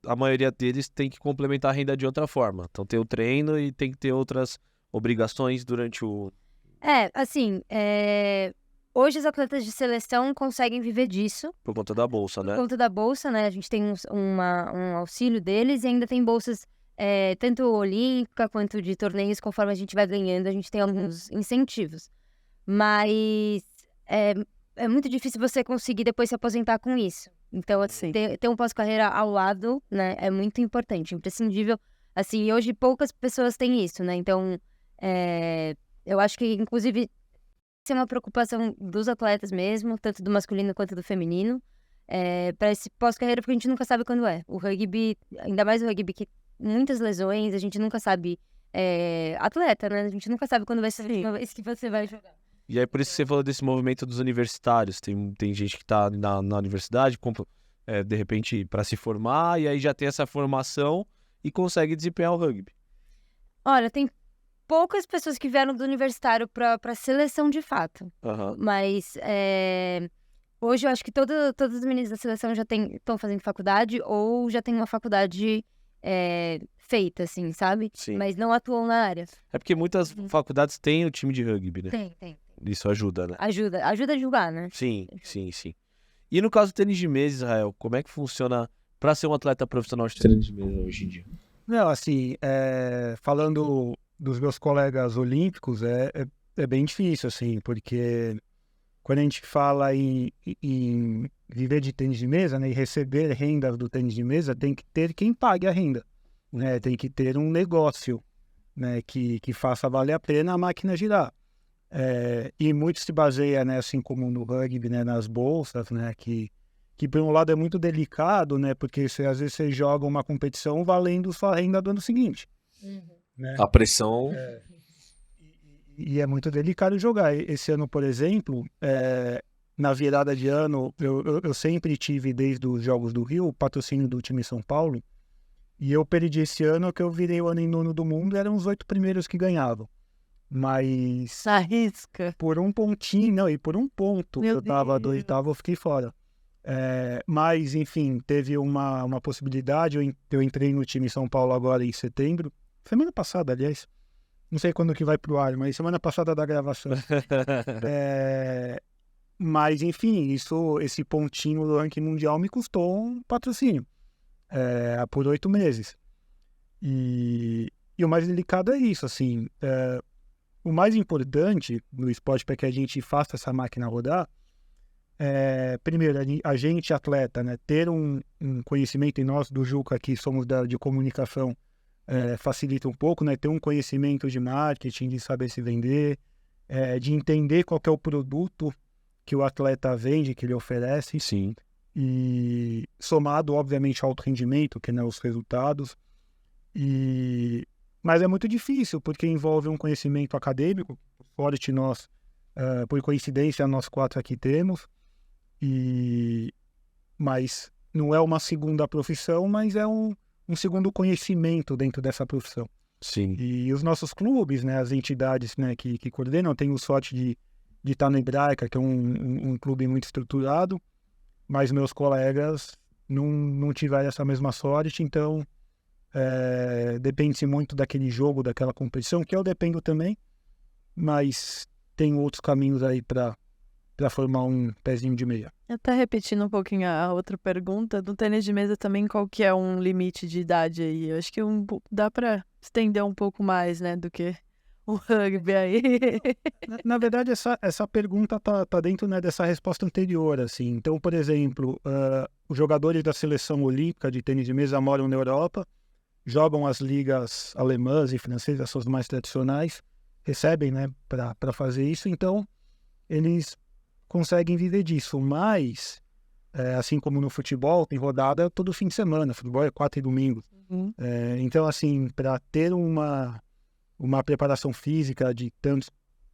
a maioria deles tem que complementar a renda de outra forma. Então tem o treino e tem que ter outras obrigações durante o... Hoje os atletas de seleção conseguem viver disso. Por conta da bolsa, né? Por conta da bolsa, né? A gente tem um auxílio deles e ainda tem bolsas tanto olímpica quanto de torneios. Conforme a gente vai ganhando, a gente tem alguns incentivos. Mas é muito difícil você conseguir depois se aposentar com isso. Então, Sim. ter um pós-carreira ao lado, né, é muito importante, imprescindível. Assim, hoje poucas pessoas têm isso, né? Então, eu acho que, inclusive, isso é uma preocupação dos atletas mesmo, tanto do masculino quanto do feminino, para esse pós-carreira, porque a gente nunca sabe quando é. O rugby, ainda mais o rugby que muitas lesões, a gente nunca sabe. Atleta, né? A gente nunca sabe quando vai ser a última vez que você vai jogar. E aí, por isso que você falou desse movimento dos universitários. Tem gente que tá na universidade, de repente, para se formar, e aí já tem essa formação e consegue desempenhar o rugby. Olha, tem poucas pessoas que vieram do universitário pra seleção de fato. Aham. Mas hoje eu acho que todas as meninas da seleção já estão fazendo faculdade ou já tem uma faculdade feita, assim, sabe? Sim. Mas não atuam na área. É porque muitas faculdades têm o time de rugby, né? Tem. Isso ajuda, né? Ajuda a julgar, né? Sim. E no caso do tênis de mesa, Israel, como é que funciona para ser um atleta profissional de tênis de mesa hoje em dia? Não, assim, falando dos meus colegas olímpicos, é bem difícil, assim, porque quando a gente fala em viver de tênis de mesa, né, e receber renda do tênis de mesa, tem que ter quem pague a renda, né? Tem que ter um negócio, né, que faça valer a pena a máquina girar. E muito se baseia, né, assim como no rugby, né, nas bolsas, né, que por um lado é muito delicado, né, porque às vezes você joga uma competição valendo sua renda do ano seguinte. Né? A pressão... E é muito delicado jogar. Esse ano, por exemplo, na virada de ano, eu sempre tive, desde os Jogos do Rio, o patrocínio do time São Paulo, e eu perdi esse ano, que eu virei o ano em nono do mundo, eram os 8 primeiros que ganhavam. Mas Arrisca. por um pontinho, não, e por um ponto, Meu eu tava do Deus. oitavo, eu fiquei fora. Mas, enfim, teve uma possibilidade, eu entrei no time São Paulo agora em setembro, semana passada, aliás, não sei quando que vai pro ar, mas semana passada da gravação. Mas, enfim, esse pontinho do ranking mundial me custou um patrocínio por 8 meses. E o mais delicado é isso, assim, o mais importante no esporte para que a gente faça essa máquina rodar primeiro, a gente atleta, né, ter um conhecimento, e nós do Juca aqui somos de comunicação, facilita um pouco, né, ter um conhecimento de marketing, de saber se vender, de entender qual que é o produto que o atleta vende, que ele oferece. Sim. E somado, obviamente, ao alto rendimento, que, né, os resultados. Mas é muito difícil, porque envolve um conhecimento acadêmico, forte nós, por coincidência, nós 4 aqui temos, mas não é uma segunda profissão, mas é um segundo conhecimento dentro dessa profissão. Sim. E os nossos clubes, né, as entidades, né, que coordenam, têm o sorte de estar no Hebraica, que é um clube muito estruturado, mas meus colegas não tiveram essa mesma sorte, então depende-se muito daquele jogo, daquela competição, que eu dependo também, mas tem outros caminhos aí para formar um pezinho de meia. Até repetindo um pouquinho a outra pergunta, no tênis de mesa também, qual que é um limite de idade aí? Eu acho que dá para estender um pouco mais, né, do que o rugby aí. Na verdade, essa pergunta tá dentro, né, dessa resposta anterior, assim. Então, por exemplo, os jogadores da seleção olímpica de tênis de mesa moram na Europa, jogam as ligas alemãs e francesas, as suas mais tradicionais, recebem, né, para fazer isso, então eles conseguem viver disso, mas assim como no futebol, tem rodada todo fim de semana, futebol é 4 domingos. Então, assim, para ter uma preparação física de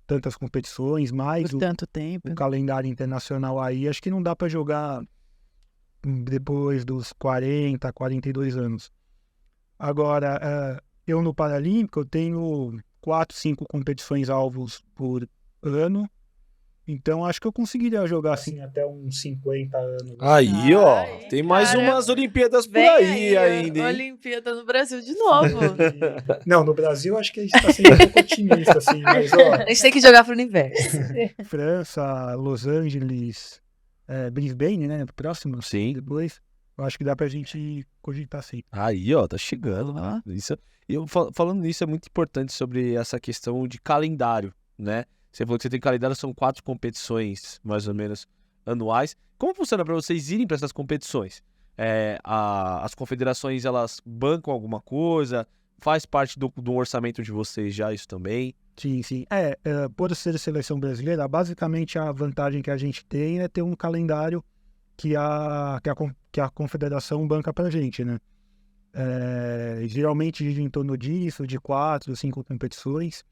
tantas competições, mais Por tanto tempo. o calendário internacional aí, acho que não dá para jogar depois dos 40, 42 anos. Agora, eu no Paralímpico, eu tenho 4, 5 competições alvos por ano, então acho que eu conseguiria jogar assim até uns 50 anos. Aí, ó, Ai, tem mais cara, umas Olimpíadas por Vem aí ainda, hein? Olimpíada no Brasil de novo. Não, no Brasil acho que a gente está sendo um pouco otimista, assim, mas ó, A gente tem que jogar pro universo. França, Los Angeles, Brisbane, né, próximo, Sim. depois, eu acho que dá pra gente cogitar sim. Aí, ó, tá chegando. Ó. Isso, falando nisso, é muito importante sobre essa questão de calendário, né? Você falou que você tem calendário, são 4 competições, mais ou menos, anuais. Como funciona para vocês irem para essas competições? As confederações, elas bancam alguma coisa? Faz parte do orçamento de vocês já isso também? Sim, sim. Por ser seleção brasileira, basicamente a vantagem que a gente tem é ter um calendário que a confederação banca pra gente, né? Geralmente gira em torno disso, de 4, 5 competições,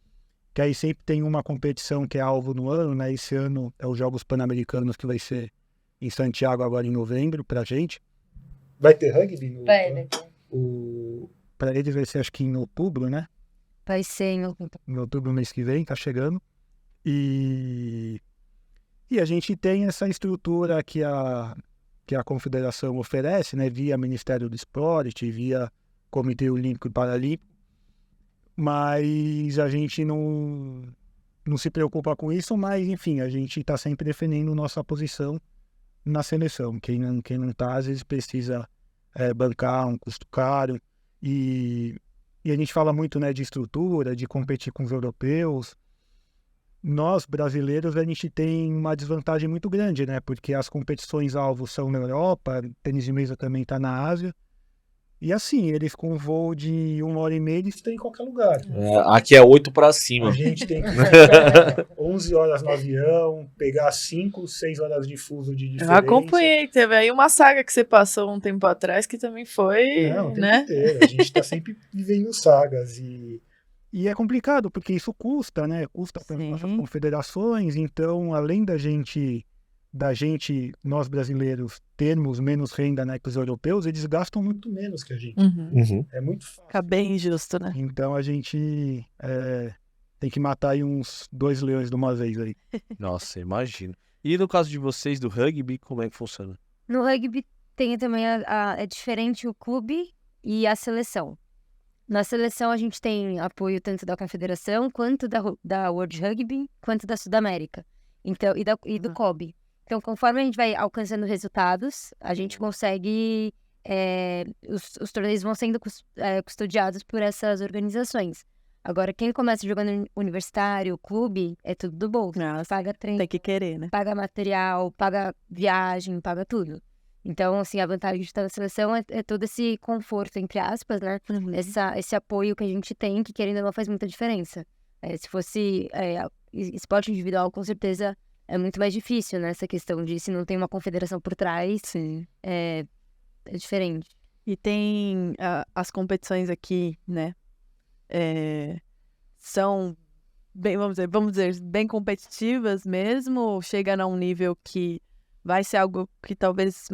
que aí sempre tem uma competição que é alvo no ano, né? Esse ano é os Jogos Pan-Americanos, que vai ser em Santiago agora em novembro pra gente. Vai ter rugby? Vai. Pra eles vai ser acho que em outubro, né? Vai ser em outubro, mês que vem, tá chegando. E a gente tem essa estrutura que a confederação oferece, né, via Ministério do Esporte, via Comitê Olímpico e Paralímpico, mas a gente não se preocupa com isso, mas enfim, a gente está sempre defendendo nossa posição na seleção. Quem não tá, às vezes precisa bancar um custo caro, e a gente fala muito, né, de estrutura, de competir com os europeus. Nós, brasileiros, a gente tem uma desvantagem muito grande, né? Porque as competições-alvo são na Europa, tênis de mesa também está na Ásia. E assim, eles com um voo de 1h30, eles estão em qualquer lugar. Aqui é 8 para cima. A gente tem que ficar 11 horas no avião, pegar 5, 6 horas de fuso de diferença. Eu acompanhei, teve aí uma saga que você passou um tempo atrás que também foi, Não, o tempo né? inteiro. A gente está sempre vivendo sagas e é complicado, porque isso custa, né? Custa para Sim. nossas confederações. Então, além da gente, nós brasileiros, termos menos renda, né, que os europeus, eles gastam muito menos que a gente. Uhum. É muito fácil. Fica bem injusto, né? Então, a gente tem que matar aí uns 2 leões de uma vez aí. Nossa, imagino. E no caso de vocês do rugby, como é que funciona? No rugby tem também é diferente o clube e a seleção. Na seleção a gente tem apoio tanto da Confederação, quanto da World Rugby, quanto da Sudamérica, então, e do COB. Então, conforme a gente vai alcançando resultados, a gente consegue... os torneios vão sendo custodiados por essas organizações. Agora, quem começa jogando universitário, clube, é tudo do bolso. Paga treino, Tem que querer, né? paga material, paga viagem, paga tudo. Então, assim, a vantagem de estar na seleção é todo esse conforto, entre aspas, né? Esse apoio que a gente tem, que querendo ou não faz muita diferença. Se fosse esporte individual, com certeza é muito mais difícil, né? Essa questão de se não tem uma confederação por trás, Sim. é diferente. E tem as competições aqui, né? São bem, vamos dizer, bem competitivas mesmo, chega a um nível que vai ser algo que talvez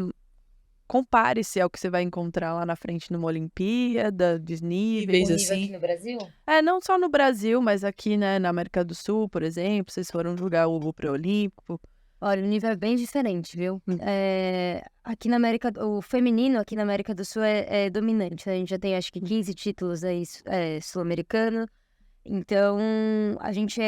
compare-se ao que você vai encontrar lá na frente numa Olimpíada, desníveis. Níveis assim. Aqui no Brasil? Não só no Brasil, mas aqui, né, na América do Sul, por exemplo, vocês foram jogar o pré-olímpico. Olha, o nível é bem diferente, viu? Aqui na América, o feminino aqui na América do Sul é dominante, né? A gente já tem acho que 15 títulos aí sul-americano. Então, a gente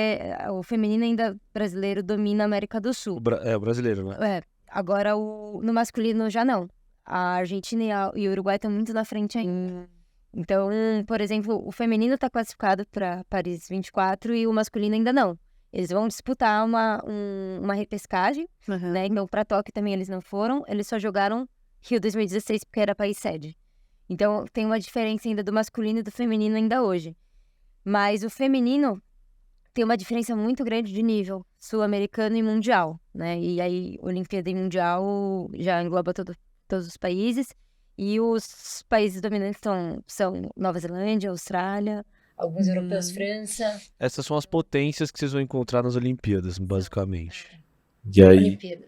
o feminino ainda brasileiro domina a América do Sul. O brasileiro, né? Agora no masculino já não. A Argentina e o Uruguai estão muito na frente ainda. Então, por exemplo, o feminino está classificado para Paris 24 e o masculino ainda não. Eles vão disputar uma repescagem, né? Então, para Tóquio também eles não foram. Eles só jogaram Rio 2016 porque era país sede. Então, tem uma diferença ainda do masculino e do feminino ainda hoje. Mas o feminino tem uma diferença muito grande de nível sul-americano e mundial, né? E aí, Olimpíada e Mundial já engloba todos os países. E os países dominantes são Nova Zelândia, Austrália, alguns europeus, França. Essas são as potências que vocês vão encontrar nas Olimpíadas, basicamente. E aí, Olimpíada.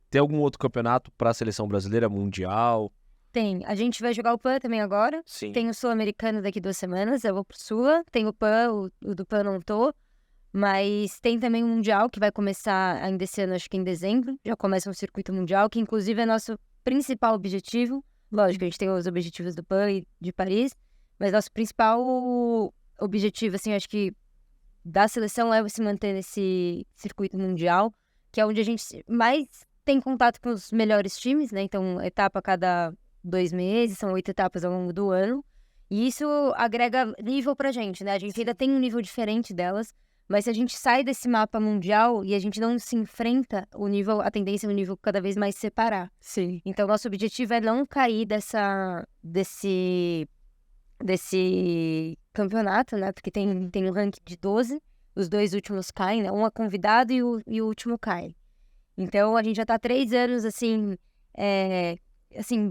tem algum outro campeonato para a seleção brasileira, mundial? Tem. A gente vai jogar o PAN também agora. Sim. Tem o Sul-Americano daqui 2 semanas, eu vou pro Sula. Tem o PAN, o do PAN não tô. Mas tem também o Mundial, que vai começar ainda esse ano, acho que em dezembro. Já começa um circuito mundial, que inclusive é nosso principal objetivo. Lógico, a gente tem os objetivos do PAN e de Paris. Mas nosso principal objetivo, assim, acho que da seleção é se manter nesse circuito mundial, que é onde a gente mais tem contato com os melhores times, né? Então, etapa a cada 2 meses, são 8 etapas ao longo do ano. E isso agrega nível pra gente, né? A gente ainda tem um nível diferente delas, Mas se a gente sai desse mapa mundial e a gente não se enfrenta, a tendência é o nível cada vez mais se separar. Sim. Então, nosso objetivo é não cair desse campeonato, né? Porque tem um ranking de 12, os 2 últimos caem, né? Um é convidado e o último cai. Então, a gente já tá 3 anos, assim,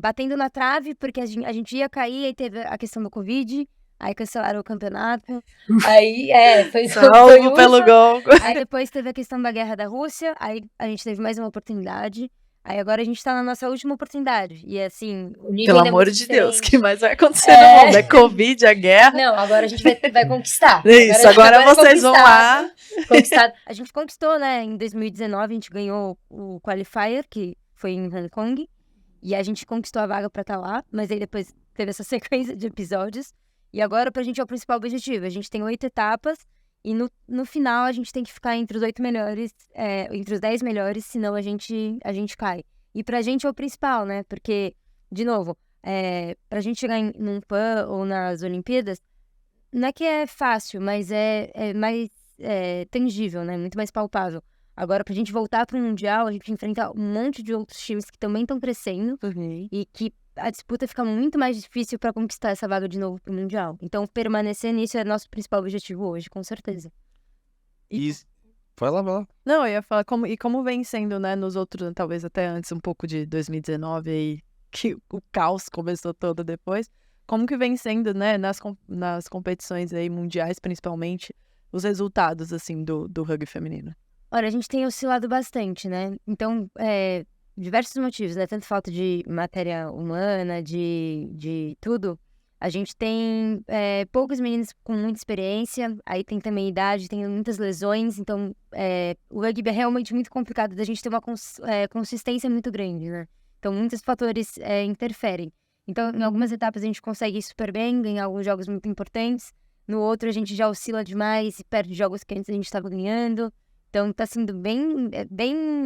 batendo na trave, porque a gente ia cair, aí teve a questão do Covid, aí cancelaram o campeonato, aí, foi Salvo pelo ufa. gol. Aí depois teve a questão da guerra da Rússia, aí a gente teve mais uma oportunidade, aí agora a gente tá na nossa última oportunidade, e assim, o nível Pelo ainda é amor muito de Deus, o diferente. que mais vai acontecer no mundo? É Covid, a guerra. Não, agora a gente vai conquistar. Isso, agora vocês vão lá. Conquistado. A gente conquistou, né? Em 2019 a gente ganhou o Qualifier, que foi em Hong Kong. E a gente conquistou a vaga pra estar lá. Mas aí depois teve essa sequência de episódios. E agora pra gente é o principal objetivo. A gente tem 8 etapas. E no final a gente tem que ficar entre os 8 melhores, entre os 10 melhores, senão a gente cai. E pra gente é o principal, né? Porque, de novo, pra gente chegar num PAN ou nas Olimpíadas, não é que é fácil, mas é mais tangível, né? Muito mais palpável. Agora, pra gente voltar pro Mundial, a gente enfrenta um monte de outros times que também estão crescendo e que a disputa fica muito mais difícil pra conquistar essa vaga de novo pro Mundial. Então, permanecer nisso é nosso principal objetivo hoje, com certeza. E... Vai lá. Não, eu ia falar como vem sendo, né, nos outros, talvez até antes, um pouco de 2019 aí, que o caos começou todo depois. Como que vem sendo, né, nas competições aí mundiais, principalmente, os resultados, assim, do rugby feminino? Olha, a gente tem oscilado bastante, né? Então, diversos motivos, né? Tanto falta de matéria humana, de tudo. A gente tem poucos meninos com muita experiência, aí tem também idade, tem muitas lesões, então o rugby é realmente muito complicado da gente ter uma consistência muito grande, né? Então, muitos fatores interferem. Então, em algumas etapas a gente consegue ir super bem, ganhar alguns jogos muito importantes. No outro, a gente já oscila demais e perde jogos que antes a gente estava ganhando. Então, tá sendo bem...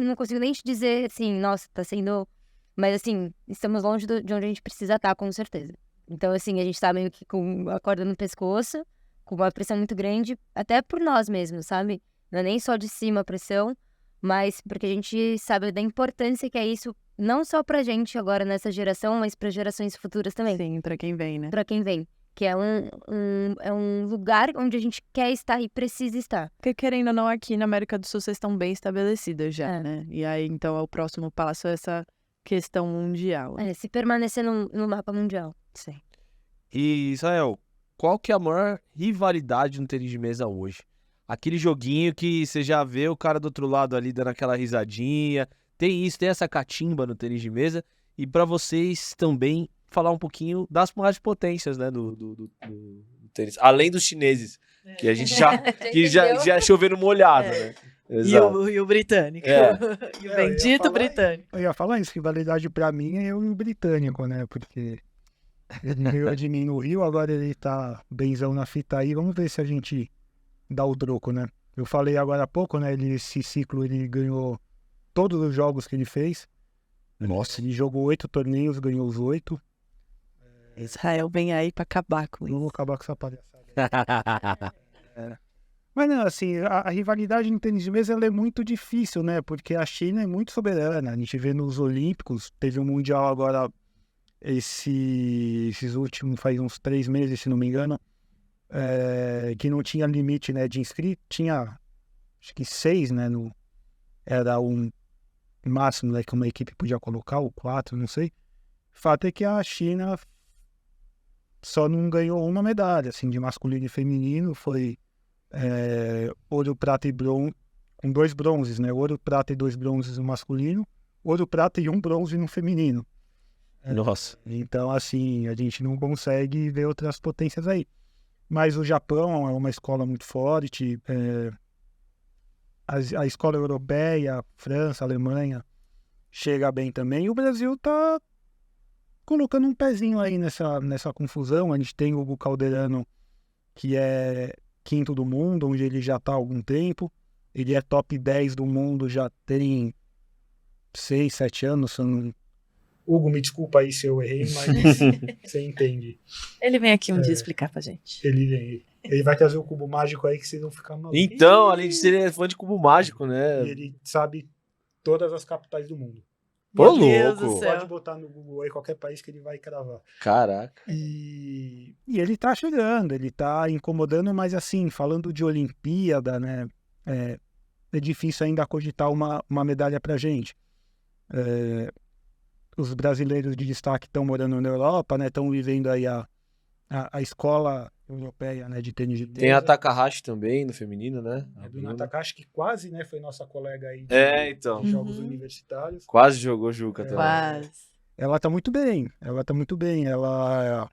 Não consigo nem te dizer, assim, nossa, tá sendo... Mas, assim, estamos longe de onde a gente precisa estar, com certeza. Então, assim, a gente tá meio que com a corda no pescoço, com uma pressão muito grande, até por nós mesmos, sabe? Não é nem só de cima a pressão, mas porque a gente sabe da importância que é isso, não só pra gente agora nessa geração, mas pra gerações futuras também. Sim, pra quem vem, né? Pra quem vem. Que é um lugar onde a gente quer estar e precisa estar. Porque, querendo ou não, aqui na América do Sul vocês estão bem estabelecidas já, né? E aí, então, o próximo passo é essa questão mundial. Se permanecer no mapa mundial. Sim. E, Israel, qual que é a maior rivalidade no tênis de mesa hoje? Aquele joguinho que você já vê o cara do outro lado ali dando aquela risadinha. Tem isso, tem essa catimba no tênis de mesa. E pra vocês também falar um pouquinho das maiores potências, né, do tênis. Além dos chineses, que a gente já choveu no molhado, né? E o britânico. E o bendito britânico. Eu ia falar isso, rivalidade pra mim é eu e o britânico, né? Porque ele ganhou de mim no Rio, agora ele tá benzão na fita aí. Vamos ver se a gente dá o troco, né? Eu falei agora há pouco, né? Esse ciclo ele ganhou todos os jogos que ele fez. Nossa. Ele jogou 8 torneios, ganhou os 8. Israel vem aí pra acabar com Não vou isso. acabar com essa palhaçada. Mas não, assim, a rivalidade no tênis de mesa ela é muito difícil, né? Porque a China é muito soberana. A gente vê nos Olímpicos, teve um Mundial agora, esses últimos, faz uns 3 meses, se não me engano, que não tinha limite, né, de inscritos. Tinha, acho que 6, né? Era um máximo, né, que uma equipe podia colocar, ou 4, não sei. O fato é que a China só não ganhou uma medalha, assim, de masculino e feminino. Foi ouro, prata e bronze, com 2 bronzes, né? Ouro, prata e 2 bronzes no masculino, ouro, prata e 1 bronze no feminino. Nossa. Então, assim, a gente não consegue ver outras potências aí. Mas o Japão é uma escola muito forte, a escola europeia, França, Alemanha, chega bem também. E o Brasil tá colocando um pezinho aí nessa confusão. A gente tem o Hugo Calderano, que é 5º do mundo, onde ele já está há algum tempo. Ele é top 10 do mundo, já tem 6, 7 anos. Hugo, me desculpa aí se eu errei, mas você entende. Ele vem aqui um dia explicar pra gente. Ele vem. Ele vai trazer o cubo mágico aí que vocês vão ficar malucos. Então, além de ser fã de cubo mágico, né? E ele sabe todas as capitais do mundo. Pô, Meu Deus do louco. céu. Pode botar no Google aí qualquer país que ele vai cravar. Caraca. E ele tá chegando, ele tá incomodando, mas assim, falando de Olimpíada, né? É difícil ainda cogitar uma medalha pra gente. Os brasileiros de destaque estão morando na Europa, né? Estão vivendo aí a escola europeia, né, de tênis de mesa. Tem a Takahashi também, no feminino, né? A Bruna Takahashi, que quase, né, foi nossa colega aí Então. de jogos Uhum. universitários. Quase jogou Juca também. Quase. Ela tá muito bem, ela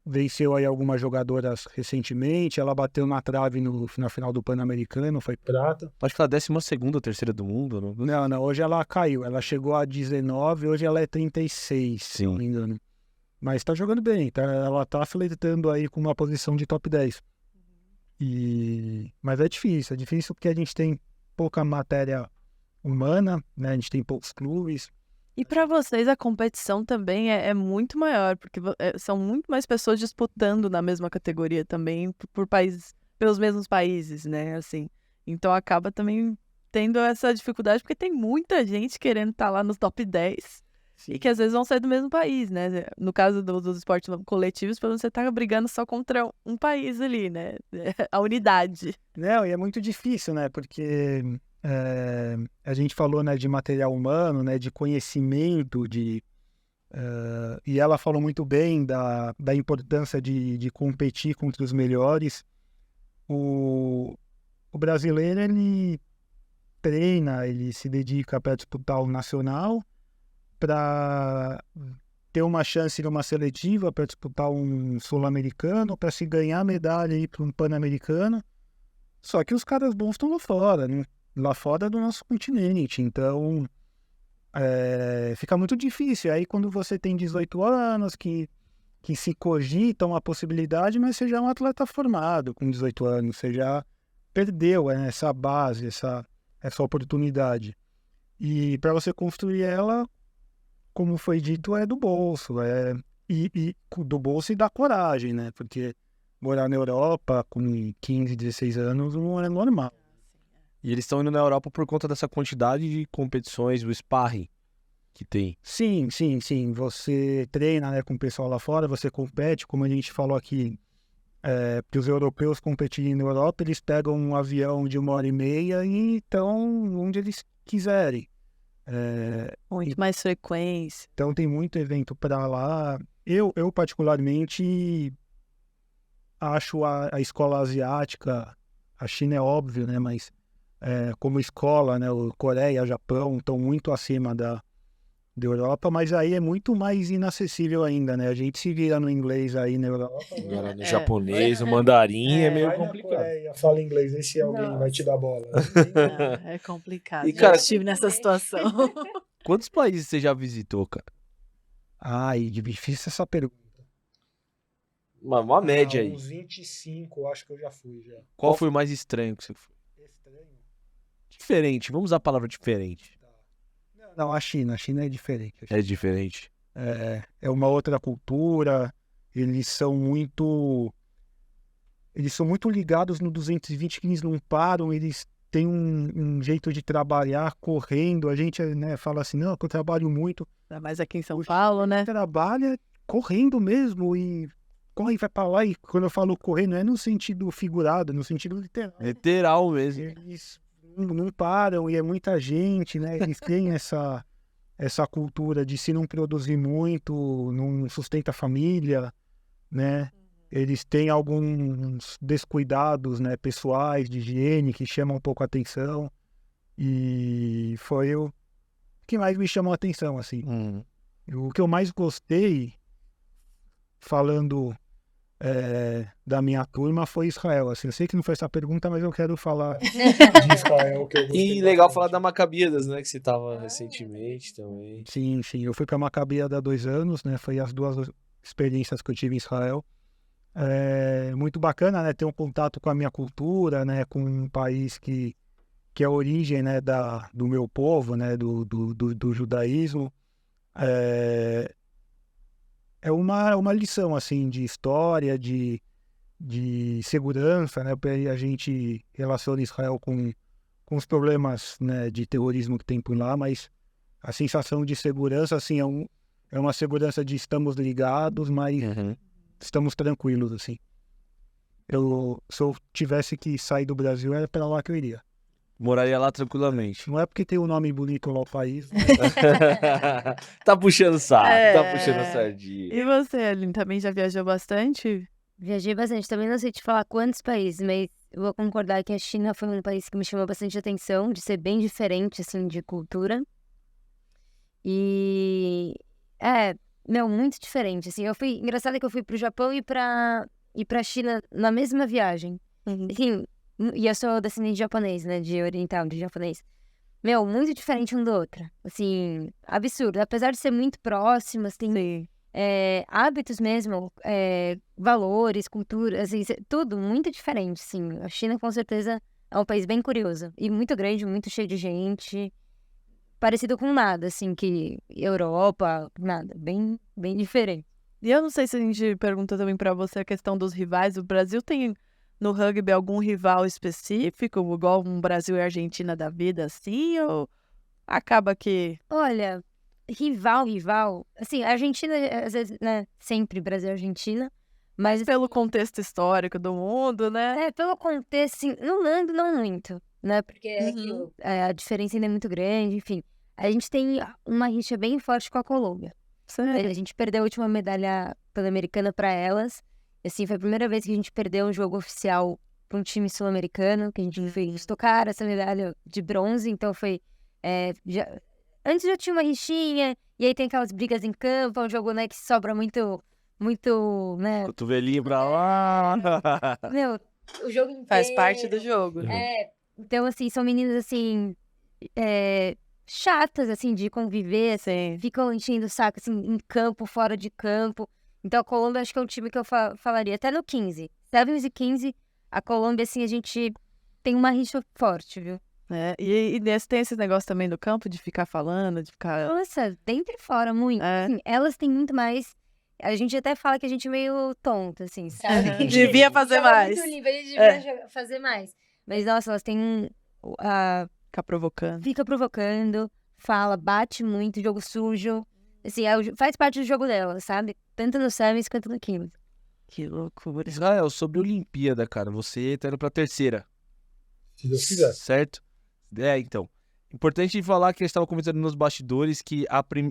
venceu aí algumas jogadoras recentemente, ela bateu na trave na final do Pan-Americano, foi prata. Acho que ela é 12ª ou terceira do mundo, não? Não, hoje ela caiu, ela chegou a 19, hoje ela é 36, se não me engano. Mas tá jogando bem, ela tá flertando aí com uma posição de top 10. Mas é difícil porque a gente tem pouca matéria humana, né? A gente tem poucos clubes. E para vocês a competição também é muito maior, porque são muito mais pessoas disputando na mesma categoria também por países, pelos mesmos países, né? Assim, então acaba também tendo essa dificuldade, porque tem muita gente querendo estar lá nos top 10 e que às vezes vão ser do mesmo país, né? No caso dos esportes coletivos, pelo menos você tá brigando só contra um país ali, né? A unidade. Não, e é muito difícil, né? Porque a gente falou, né, de material humano, né, de conhecimento, e ela falou muito bem da importância de competir contra os melhores. O brasileiro, ele treina, ele se dedica para disputar o nacional, para ter uma chance numa seletiva, para disputar um sul-americano, para se ganhar medalha aí para um pan-americano. Só que os caras bons estão lá fora, né? Lá fora do nosso continente. Então, fica muito difícil. Aí quando você tem 18 anos, que se cogita uma possibilidade, mas você já é um atleta formado com 18 anos, você já perdeu essa base, essa oportunidade. E para você construir ela, como foi dito, é do bolso, e do bolso e da coragem, né? Porque morar na Europa com 15, 16 anos não é normal. E eles estão indo na Europa por conta dessa quantidade de competições, do sparring que tem. Sim. Você treina, né, com o pessoal lá fora, você compete, como a gente falou aqui, para os europeus competirem na Europa, eles pegam um avião de 1h30 e estão onde eles quiserem. Muito mais frequência. Então tem muito evento para lá. Eu particularmente acho a escola asiática, a China é óbvio, né, mas como escola, né, o Coreia, Japão estão muito acima da Europa, mas aí é muito mais inacessível ainda, né? A gente se vira no inglês aí na Europa. Agora no japonês, no mandarim é meio Vai na complicado. Coreia, fala inglês, vê se alguém vai te dar bola. Não, é complicado. E, cara, Já estive nessa situação. Quantos países você já visitou, cara? Ai, difícil essa pergunta. Uma média aí. Uns 25, eu acho que eu já fui. Já. Qual foi o mais estranho que você foi? Estranho? Diferente, vamos usar a palavra diferente. Não, a China é diferente. É diferente. É uma outra cultura, eles são muito ligados no 220, que eles não param, eles têm um jeito de trabalhar correndo. A gente, né, fala assim, não, que eu trabalho muito. Ainda mais aqui em São Paulo, né? Trabalha correndo mesmo e corre, vai pra lá. E quando eu falo correr, não é no sentido figurado, é no sentido literal. Literal mesmo. Eles não param e é muita gente, né? Eles têm essa cultura de se não produzir muito, não sustenta a família, né? Eles têm alguns descuidados, né, pessoais, de higiene, que chamam um pouco a atenção. E foi o que mais me chamou a atenção, assim. O que eu mais gostei, falando da minha turma, foi Israel. Assim, eu sei que não foi essa pergunta, mas eu quero falar de Israel. Que eu gostei E legal bastante. falar da Macabíadas, né? Que você tava recentemente também. Sim. Eu fui para Maccabiada há 2 anos, né? Foi as 2 experiências que eu tive em Israel. Muito bacana, né? Ter um contato com a minha cultura, né? Com um país que é a origem, né? Do meu povo, né? Do judaísmo. é uma lição, assim, de história, de segurança, né? A gente relaciona Israel com os problemas, né, de terrorismo que tem por lá, mas a sensação de segurança, assim, é uma segurança de estamos ligados, mas estamos tranquilos, assim. Se eu tivesse que sair do Brasil, era para lá que eu iria. Moraria lá tranquilamente. Não é porque tem um nome bonito lá o país, né? Tá puxando saco, tá É. puxando sardinha. E você, Aline, também já viajou bastante? Viajei bastante. Também não sei te falar quantos países, mas eu vou concordar que a China foi um país que me chamou bastante atenção, de ser bem diferente, assim, de cultura. E muito diferente, assim. Engraçado que eu fui pro Japão e pra China na mesma viagem. Assim, e eu sou descendente de japonês, né, de oriental, de japonês. Muito diferente um do outro. Assim, absurdo. Apesar de ser muito próximos, tem Sim. hábitos mesmo, valores, cultura, assim, tudo muito diferente, assim. A China, com certeza, é um país bem curioso. E muito grande, muito cheio de gente. Parecido com nada, assim, que Europa, nada. Bem, bem diferente. E eu não sei se a gente pergunta também pra você a questão dos rivais. O Brasil tem no rugby algum rival específico, igual um Brasil e Argentina da vida, assim? Ou acaba que... Olha, rival, assim, a Argentina, às vezes, né, sempre Brasil e Argentina, mas Pelo contexto histórico do mundo, né? pelo contexto, assim, não muito, né, porque a diferença ainda é muito grande, enfim. A gente tem uma rixa bem forte com a Colômbia. A gente perdeu a última medalha pan-americana para elas. Assim, foi a primeira vez que a gente perdeu um jogo oficial para um time sul-americano, que a gente fez tocar essa medalha de bronze, então foi... Antes já tinha uma rixinha, e aí tem aquelas brigas em campo, é um jogo, né, que sobra muito, né... Cotovelinho pra lá. O jogo inteiro... Faz parte do jogo. Então, assim, são meninas, assim, chatas, assim, de conviver, assim, ficam enchendo o saco, assim, em campo, fora de campo. Então, a Colômbia, acho que é um time que eu falaria, até no 15. Sevens e 15, a Colômbia, assim, a gente tem uma rixa forte, viu? E tem esse negócio também do campo, de ficar falando, de ficar... Nossa, dentro e fora, muito. Assim, elas têm muito mais... A gente até fala que a gente é meio tonta, assim, sabe? Devia fazer mais. Muito livre, a gente devia fazer mais. Mas, nossa, elas têm... Ficar provocando. Fica provocando, fala, bate muito, jogo sujo. Assim, faz parte do jogo dela, sabe? Tanto no Sevens quanto no 15. Que loucura. Israel, sobre a Olimpíada, cara, você tá indo pra terceira. Se Deus quiser. Certo? Então. Importante falar que eles estavam comentando nos bastidores que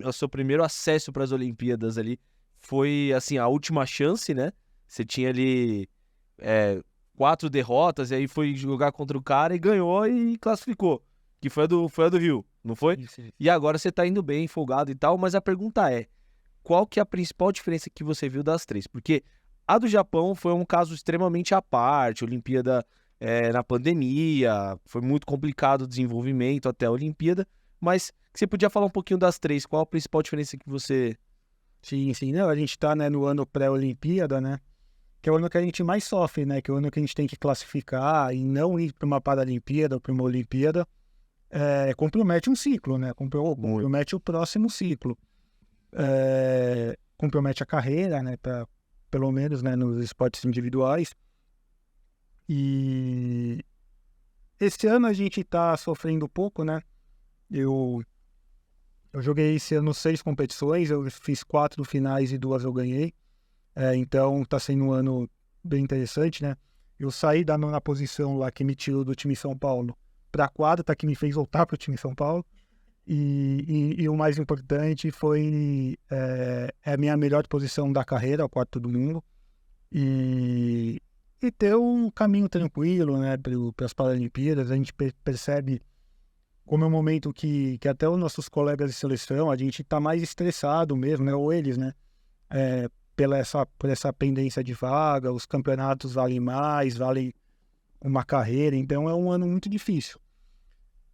o seu primeiro acesso para as Olimpíadas ali foi, assim, a última chance, né? Você tinha ali 4 derrotas, e aí foi jogar contra o cara e ganhou e classificou. Que foi a do Rio, não foi? Sim. E agora você tá indo bem, folgado e tal, mas a pergunta é, qual que é a principal diferença que você viu das três? Porque a do Japão foi um caso extremamente à parte, Olimpíada na pandemia, foi muito complicado o desenvolvimento até a Olimpíada, mas você podia falar um pouquinho das três, qual a principal diferença que você... Sim. Não, a gente tá, né, no ano pré-Olimpíada, né? Que é o ano que a gente mais sofre, né? Que é o ano que a gente tem que classificar e não ir para uma Paralimpíada ou para uma Olimpíada. Compromete um ciclo, né? Compromete o próximo ciclo. Compromete a carreira, né? Pelo menos, né, nos esportes individuais. E esse ano a gente tá sofrendo um pouco, né? Eu joguei esse ano 6 competições, eu fiz 4 finais e 2 eu ganhei. Então tá sendo um ano bem interessante, né? Eu saí da 9ª posição lá que me tirou do time São Paulo para a 4ª, que me fez voltar para o time São Paulo. E o mais importante foi a minha melhor posição da carreira, o 4º do mundo. E ter um caminho tranquilo, né, para as Paralimpíadas. A gente percebe como é um momento que até os nossos colegas de seleção, a gente está mais estressado mesmo, né, ou eles, né, por essa pendência de vaga, os campeonatos valem mais, valem uma carreira, então é um ano muito difícil.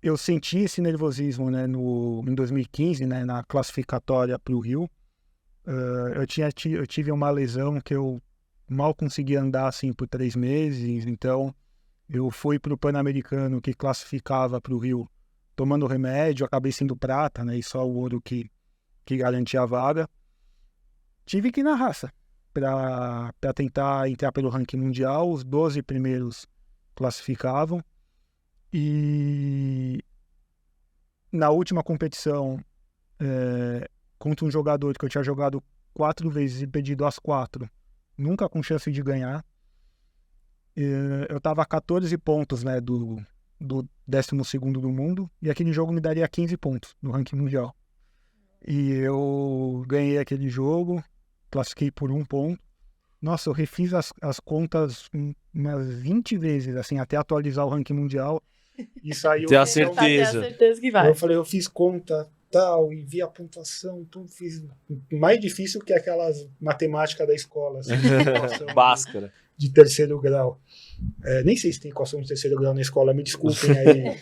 Eu senti esse nervosismo, né, em 2015, né, na classificatória para o Rio. Eu tive uma lesão que eu mal consegui andar assim por 3 meses, então eu fui para o Pan-Americano que classificava para o Rio tomando remédio, acabei sendo prata, né, e só o ouro que garantia a vaga. tive que ir na raça para tentar entrar pelo ranking mundial. Os 12 primeiros classificavam. E na última competição, contra um jogador que eu tinha jogado 4 vezes e perdido as 4, nunca com chance de ganhar. Eu estava a 14 pontos, né, do 12º do mundo, e aquele jogo me daria 15 pontos no ranking mundial. E eu ganhei aquele jogo, classifiquei por 1 ponto. Nossa, eu refiz as contas umas 20 vezes, assim, até atualizar o ranking mundial. E saiu. Tem a Tem a certeza. certeza que vai. Eu falei, eu fiz conta tal, e vi a pontuação, tudo, fiz mais difícil que aquelas matemáticas da escola, assim, equação Báscara. de terceiro grau. Nem sei se tem equação de terceiro grau na escola, me desculpem aí.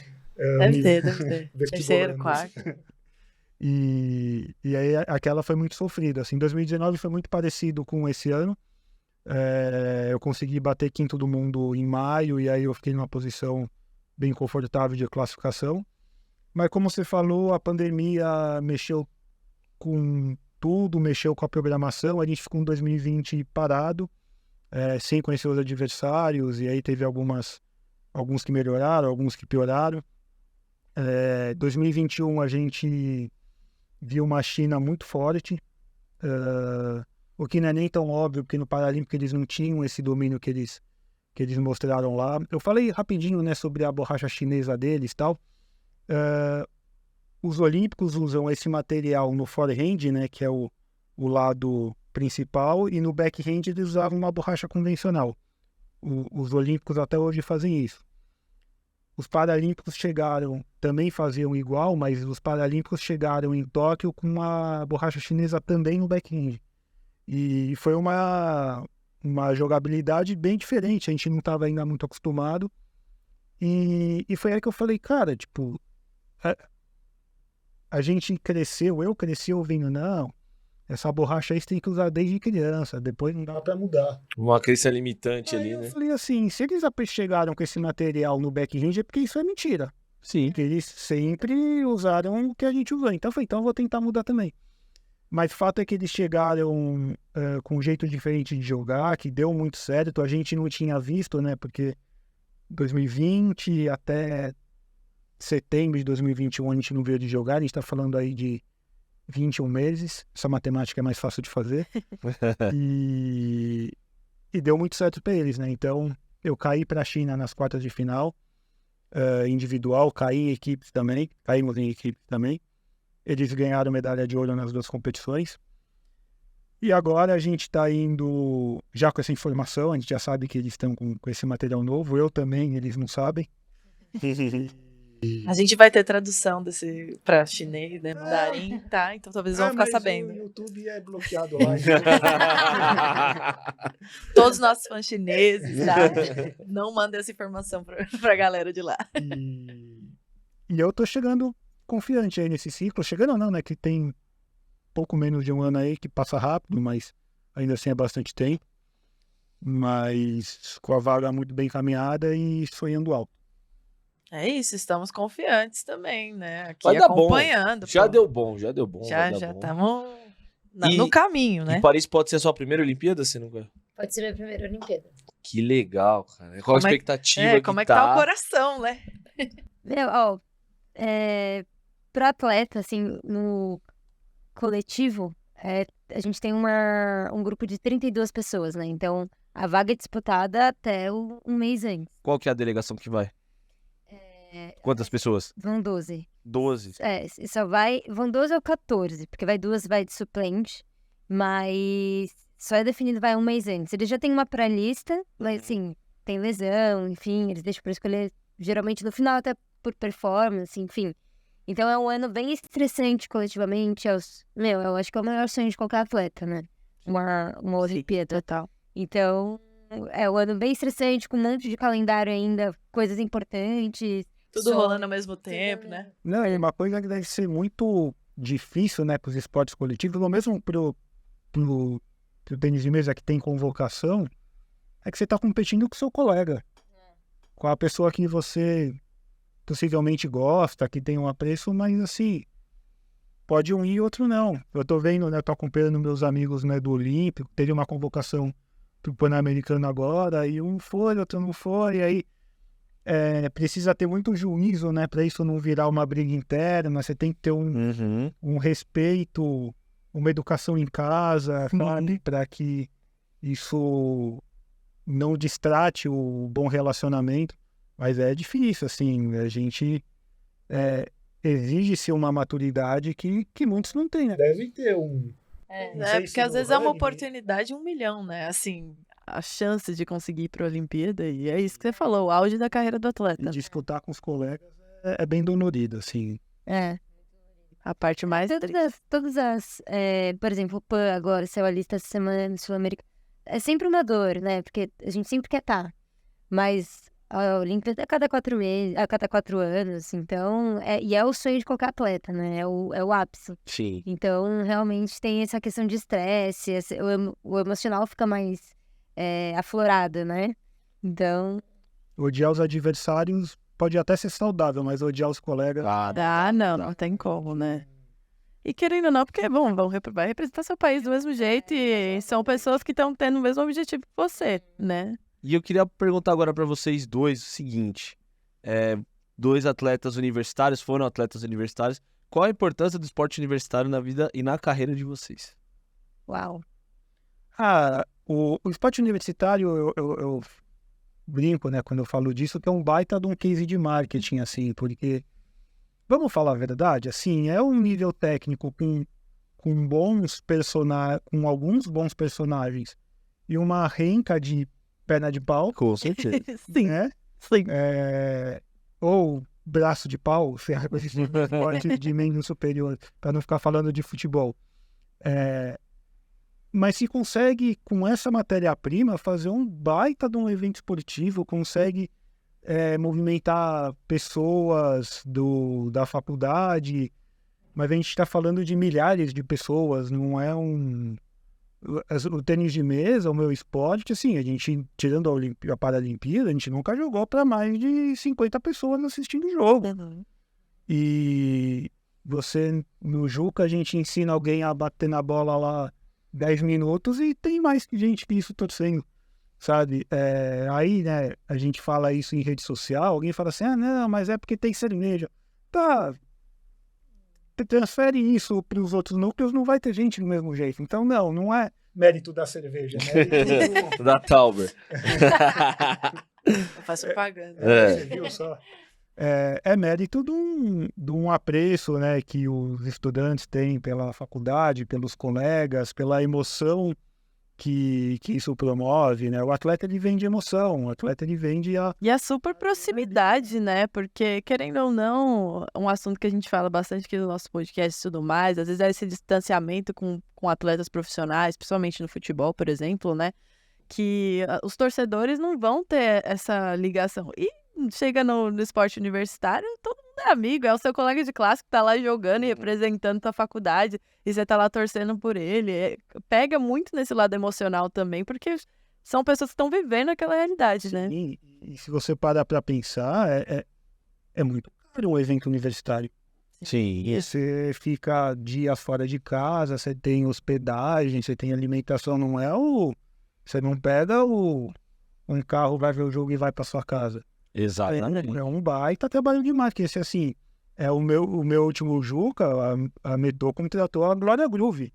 Deve ter. vestibulandos. Terceiro, quarto. E aí aquela foi muito sofrida. Assim, 2019 foi muito parecido com esse ano. Eu consegui bater 5º do mundo em maio, e aí eu fiquei numa posição bem confortável de classificação. Mas como você falou, a pandemia mexeu com tudo, mexeu com a programação. A gente ficou em 2020 parado, sem conhecer os adversários, e aí teve alguns que melhoraram, alguns que pioraram. 2021 a gente viu uma China muito forte, o que não é nem tão óbvio, porque no Paralímpico eles não tinham esse domínio que eles mostraram lá. Eu falei rapidinho, né, sobre a borracha chinesa deles e tal. Os olímpicos usam esse material no forehand, né, que é o lado principal, e no backhand eles usavam uma borracha convencional. Os olímpicos até hoje fazem isso. Os paralímpicos também faziam igual, mas os paralímpicos chegaram em Tóquio com uma borracha chinesa também no backhand. E foi uma jogabilidade bem diferente, a gente não estava ainda muito acostumado. E foi aí que eu falei, cara, tipo, a gente cresceu, eu cresci ouvindo, não, essa borracha aí você tem que usar desde criança, depois não dá pra mudar. Uma crença limitante Aí ali, eu né? falei assim, se eles chegaram com esse material no backhand é porque isso é mentira. Sim. Porque eles sempre usaram o que a gente usou. Então eu falei, então eu vou tentar mudar também. Mas o fato é que eles chegaram com um jeito diferente de jogar, que deu muito certo. A gente não tinha visto, né? Porque 2020 até setembro de 2021 a gente não veio de jogar. A gente tá falando aí de 21 meses. Essa matemática é mais fácil de fazer. E deu muito certo para eles, né? Então eu caí para a China nas quartas de final, individual, caí em equipes também. Caímos em equipes também. Eles ganharam medalha de ouro nas 2 competições. E agora a gente está indo já com essa informação, a gente já sabe que eles estão com esse material novo. Eu também, eles não sabem. A gente vai ter tradução desse pra chinês, né? Mandarim, tá? Então talvez vão ficar sabendo. O YouTube é bloqueado lá. Todos os nossos fãs chineses, tá? Não mandem essa informação pra galera de lá. E eu tô chegando confiante aí nesse ciclo. Chegando não, né? Que tem pouco menos de um ano aí, que passa rápido, mas ainda assim é bastante tempo. Mas com a vaga muito bem encaminhada e sonhando alto. É isso, estamos confiantes também, né? Aqui Vai dar bom. acompanhando. Já pô. deu bom, já deu bom. Já vai dar bom. estamos E- no caminho, né? E Paris pode ser a sua primeira Olimpíada, você nunca? Pode ser minha primeira Olimpíada. Que legal, cara. Qual a Como é- expectativa Como é que tá o coração, né? Meu, ó, pro atleta, assim, no coletivo, a gente tem um grupo de 32 pessoas, né? Então, a vaga é disputada até um mês antes. Qual que é a delegação que vai? Quantas pessoas? Vão 12. 12. Vão 12 ou 14, porque vai 2 vai de suplente, mas só é definido vai um mês antes. Eles já têm uma pré-lista, mas assim, tem lesão, enfim, eles deixam pra escolher geralmente no final, até por performance, enfim. Então é um ano bem estressante coletivamente. Eu acho que é o maior sonho de qualquer atleta, né? Uma Olimpíada e tal. Então, é um ano bem estressante, com um monte de calendário ainda, coisas importantes. Tudo rolando ao mesmo tempo, né? Não, é uma coisa que deve ser muito difícil, né, para os esportes coletivos, ou mesmo pro tênis de mesa que tem convocação, é que você está competindo com o seu colega, com a pessoa que você possivelmente gosta, que tem um apreço, mas assim, pode um ir e outro não. Eu tô vendo, né, tô acompanhando meus amigos, né, do Olímpico, teve uma convocação pro Pan-Americano agora, e um foi, outro não foi, e aí precisa ter muito juízo, né, para isso não virar uma briga interna, você tem que ter um respeito, uma educação em casa, sabe, para que isso não distrate o bom relacionamento, mas é difícil, assim, a gente exige-se uma maturidade que muitos não têm, né? Deve ter um... Não sei Porque se às no vezes é uma rugby- oportunidade 1 milhão, né? Assim, A chance de conseguir ir pra Olimpíada, e é isso que você falou, o auge da carreira do atleta. disputar com os colegas é bem dolorido, assim. É. A parte mais triste. Todas as, por exemplo, o PAN agora, saiu a lista essa semana no Sul-Americano. É sempre uma dor, né? Porque a gente sempre quer estar. Mas a Olimpíada é a cada 4 meses, a cada 4 anos. Então, e é o sonho de qualquer atleta, né? É o ápice. Sim. Então, realmente tem essa questão de estresse, o emocional fica mais aflorado, né? Então, Odiar os adversários pode até ser saudável, mas odiar os colegas... Não tem como, né? E querendo ou não, porque, bom, vai representar seu país do mesmo jeito e são pessoas que estão tendo o mesmo objetivo que você, né? E eu queria perguntar agora pra vocês dois o seguinte. 2 atletas universitários, foram atletas universitários. Qual a importância do esporte universitário na vida e na carreira de vocês? uau. O esporte universitário, eu brinco, né, quando eu falo disso, que é um baita de um case de marketing, assim, porque, vamos falar a verdade, assim, é um nível técnico com bons personagens, com alguns bons personagens e uma renca de perna de pau, Com certeza. Sim, né? sim. Ou braço de pau, se é esporte de membro superior, para não ficar falando de futebol. Mas se consegue, com essa matéria-prima, fazer um baita de um evento esportivo, consegue movimentar pessoas da faculdade, mas a gente está falando de milhares de pessoas, não é o tênis de mesa, o meu esporte, assim, a gente, tirando a Paralimpíada, a gente nunca jogou para mais de 50 pessoas assistindo o jogo. E você, no Juca, a gente ensina alguém a bater na bola lá 10 minutos e tem mais gente que isso torcendo, sabe? Aí, né, a gente fala isso em rede social, alguém fala assim, não, mas é porque tem cerveja. Tá, transfere isso para os outros núcleos, não vai ter gente do mesmo jeito. Então, não é mérito da cerveja, é mérito Da Tauber. faz propaganda. Você viu só? É mérito de um apreço, né, que os estudantes têm pela faculdade, pelos colegas, pela emoção que isso promove, né? O atleta, ele vende emoção, o atleta, ele vende E a super proximidade, né? Porque, querendo ou não, um assunto que a gente fala bastante aqui no nosso podcast e tudo mais, às vezes é esse distanciamento com atletas profissionais, principalmente no futebol, por exemplo, né? Que os torcedores não vão ter essa ligação. E chega no esporte universitário, todo mundo é amigo, é o seu colega de classe que tá lá jogando e representando tua faculdade, e você tá lá torcendo por ele. Pega muito nesse lado emocional também, porque são pessoas que estão vivendo aquela realidade, né? E se você parar para pensar, é muito caro um evento universitário. Sim. Você fica dias fora de casa, você tem hospedagem, você tem alimentação, não é você não pega um carro, vai ver o jogo e vai para sua casa. Exatamente. É um baita trabalho de marketing. Assim, o meu último Juca, a Metô contratou a Glória Groove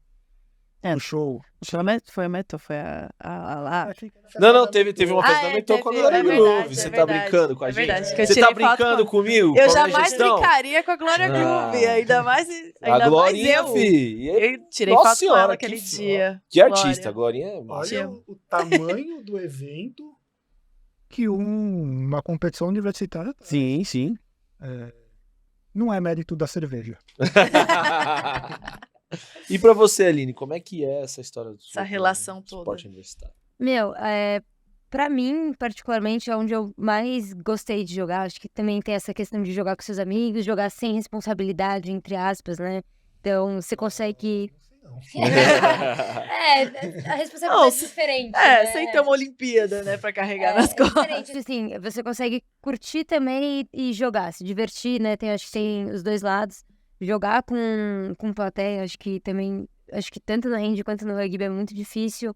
no show. Foi a Meto, foi a lá. Não, teve uma festa da Metrô com a Glória verdade, Groove. Você tá brincando com a gente? verdade, que eu Você tirei tá foto brincando com- comigo? Eu com a minha jamais gestão? brincaria com a Glória Groove, ainda mais A Glorinha, eu. fi. Eu tirei Nossa foto com senhora, ela que aquele foda. dia. Que artista, a Glória. Glorinha é massa. Olha o tamanho do evento que uma competição universitária tem. Sim. Não é mérito da cerveja. E pra você, Aline, como é que é essa história do Essa relação toda. esporte universitário? Meu, pra mim, particularmente, é onde eu mais gostei de jogar. Acho que também tem essa questão de jogar com seus amigos, jogar sem responsabilidade, entre aspas, né? Então, você consegue... a responsabilidade é diferente, né? Sem ter uma Olimpíada, né, pra carregar nas É costas. diferente, assim, você consegue curtir também e jogar, se divertir, né? Acho que tem os dois lados. jogar com plateia, acho que tanto no hand quanto no rugby é muito difícil.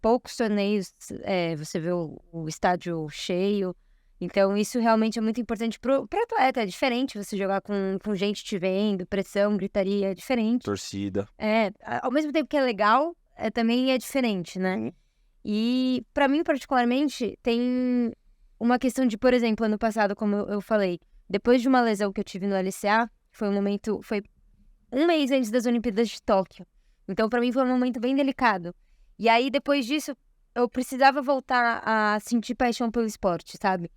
Poucos torneios você vê o estádio cheio. Então, isso realmente é muito importante pro atleta. É diferente você jogar com gente te vendo, pressão, gritaria, é diferente. Torcida. Ao mesmo tempo que é legal, também é diferente, né? E, pra mim, particularmente, tem uma questão de, por exemplo, ano passado, como eu falei, depois de uma lesão que eu tive no LCA, foi um mês antes das Olimpíadas de Tóquio. Então, pra mim, foi um momento bem delicado. E aí, depois disso, eu precisava voltar a sentir paixão pelo esporte, sabe?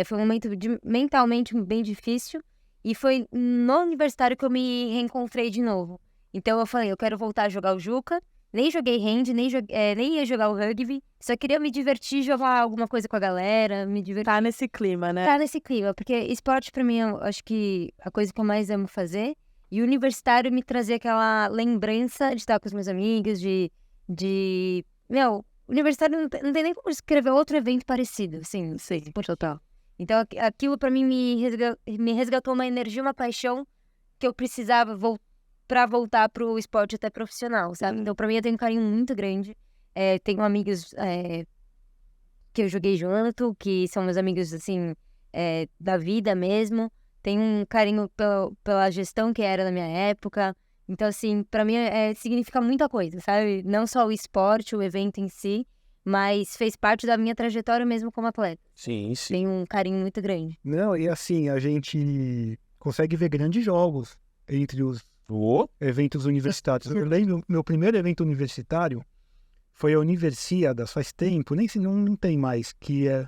Foi um momento mentalmente bem difícil. E foi no universitário que eu me reencontrei de novo. Então, eu falei, eu quero voltar a jogar o Juca. Nem joguei hand, nem ia jogar o rugby. Só queria me divertir, jogar alguma coisa com a galera, me divertir. Tá nesse clima, né? Tá nesse clima, porque esporte pra mim, eu acho que a coisa que eu mais amo fazer. E o universitário me trazia aquela lembrança de estar com os meus amigos, Meu, universitário não tem nem como escrever outro evento parecido, assim. Sim, total. Então, aquilo pra mim me resgatou uma energia, uma paixão que eu precisava pra voltar pro esporte até profissional, sabe? Então, pra mim, eu tenho um carinho muito grande. Tenho amigos que eu joguei junto, que são meus amigos, assim, da vida mesmo. Tenho um carinho pela gestão que era na minha época. Então, assim, pra mim, significa muita coisa, sabe? Não só o esporte, o evento em si, mas fez parte da minha trajetória mesmo como atleta. Sim. Tenho um carinho muito grande. Não, e assim, a gente consegue ver grandes jogos entre os eventos universitários. Eu lembro, meu primeiro evento universitário foi a Universiadas, faz tempo, nem se não tem mais, que é...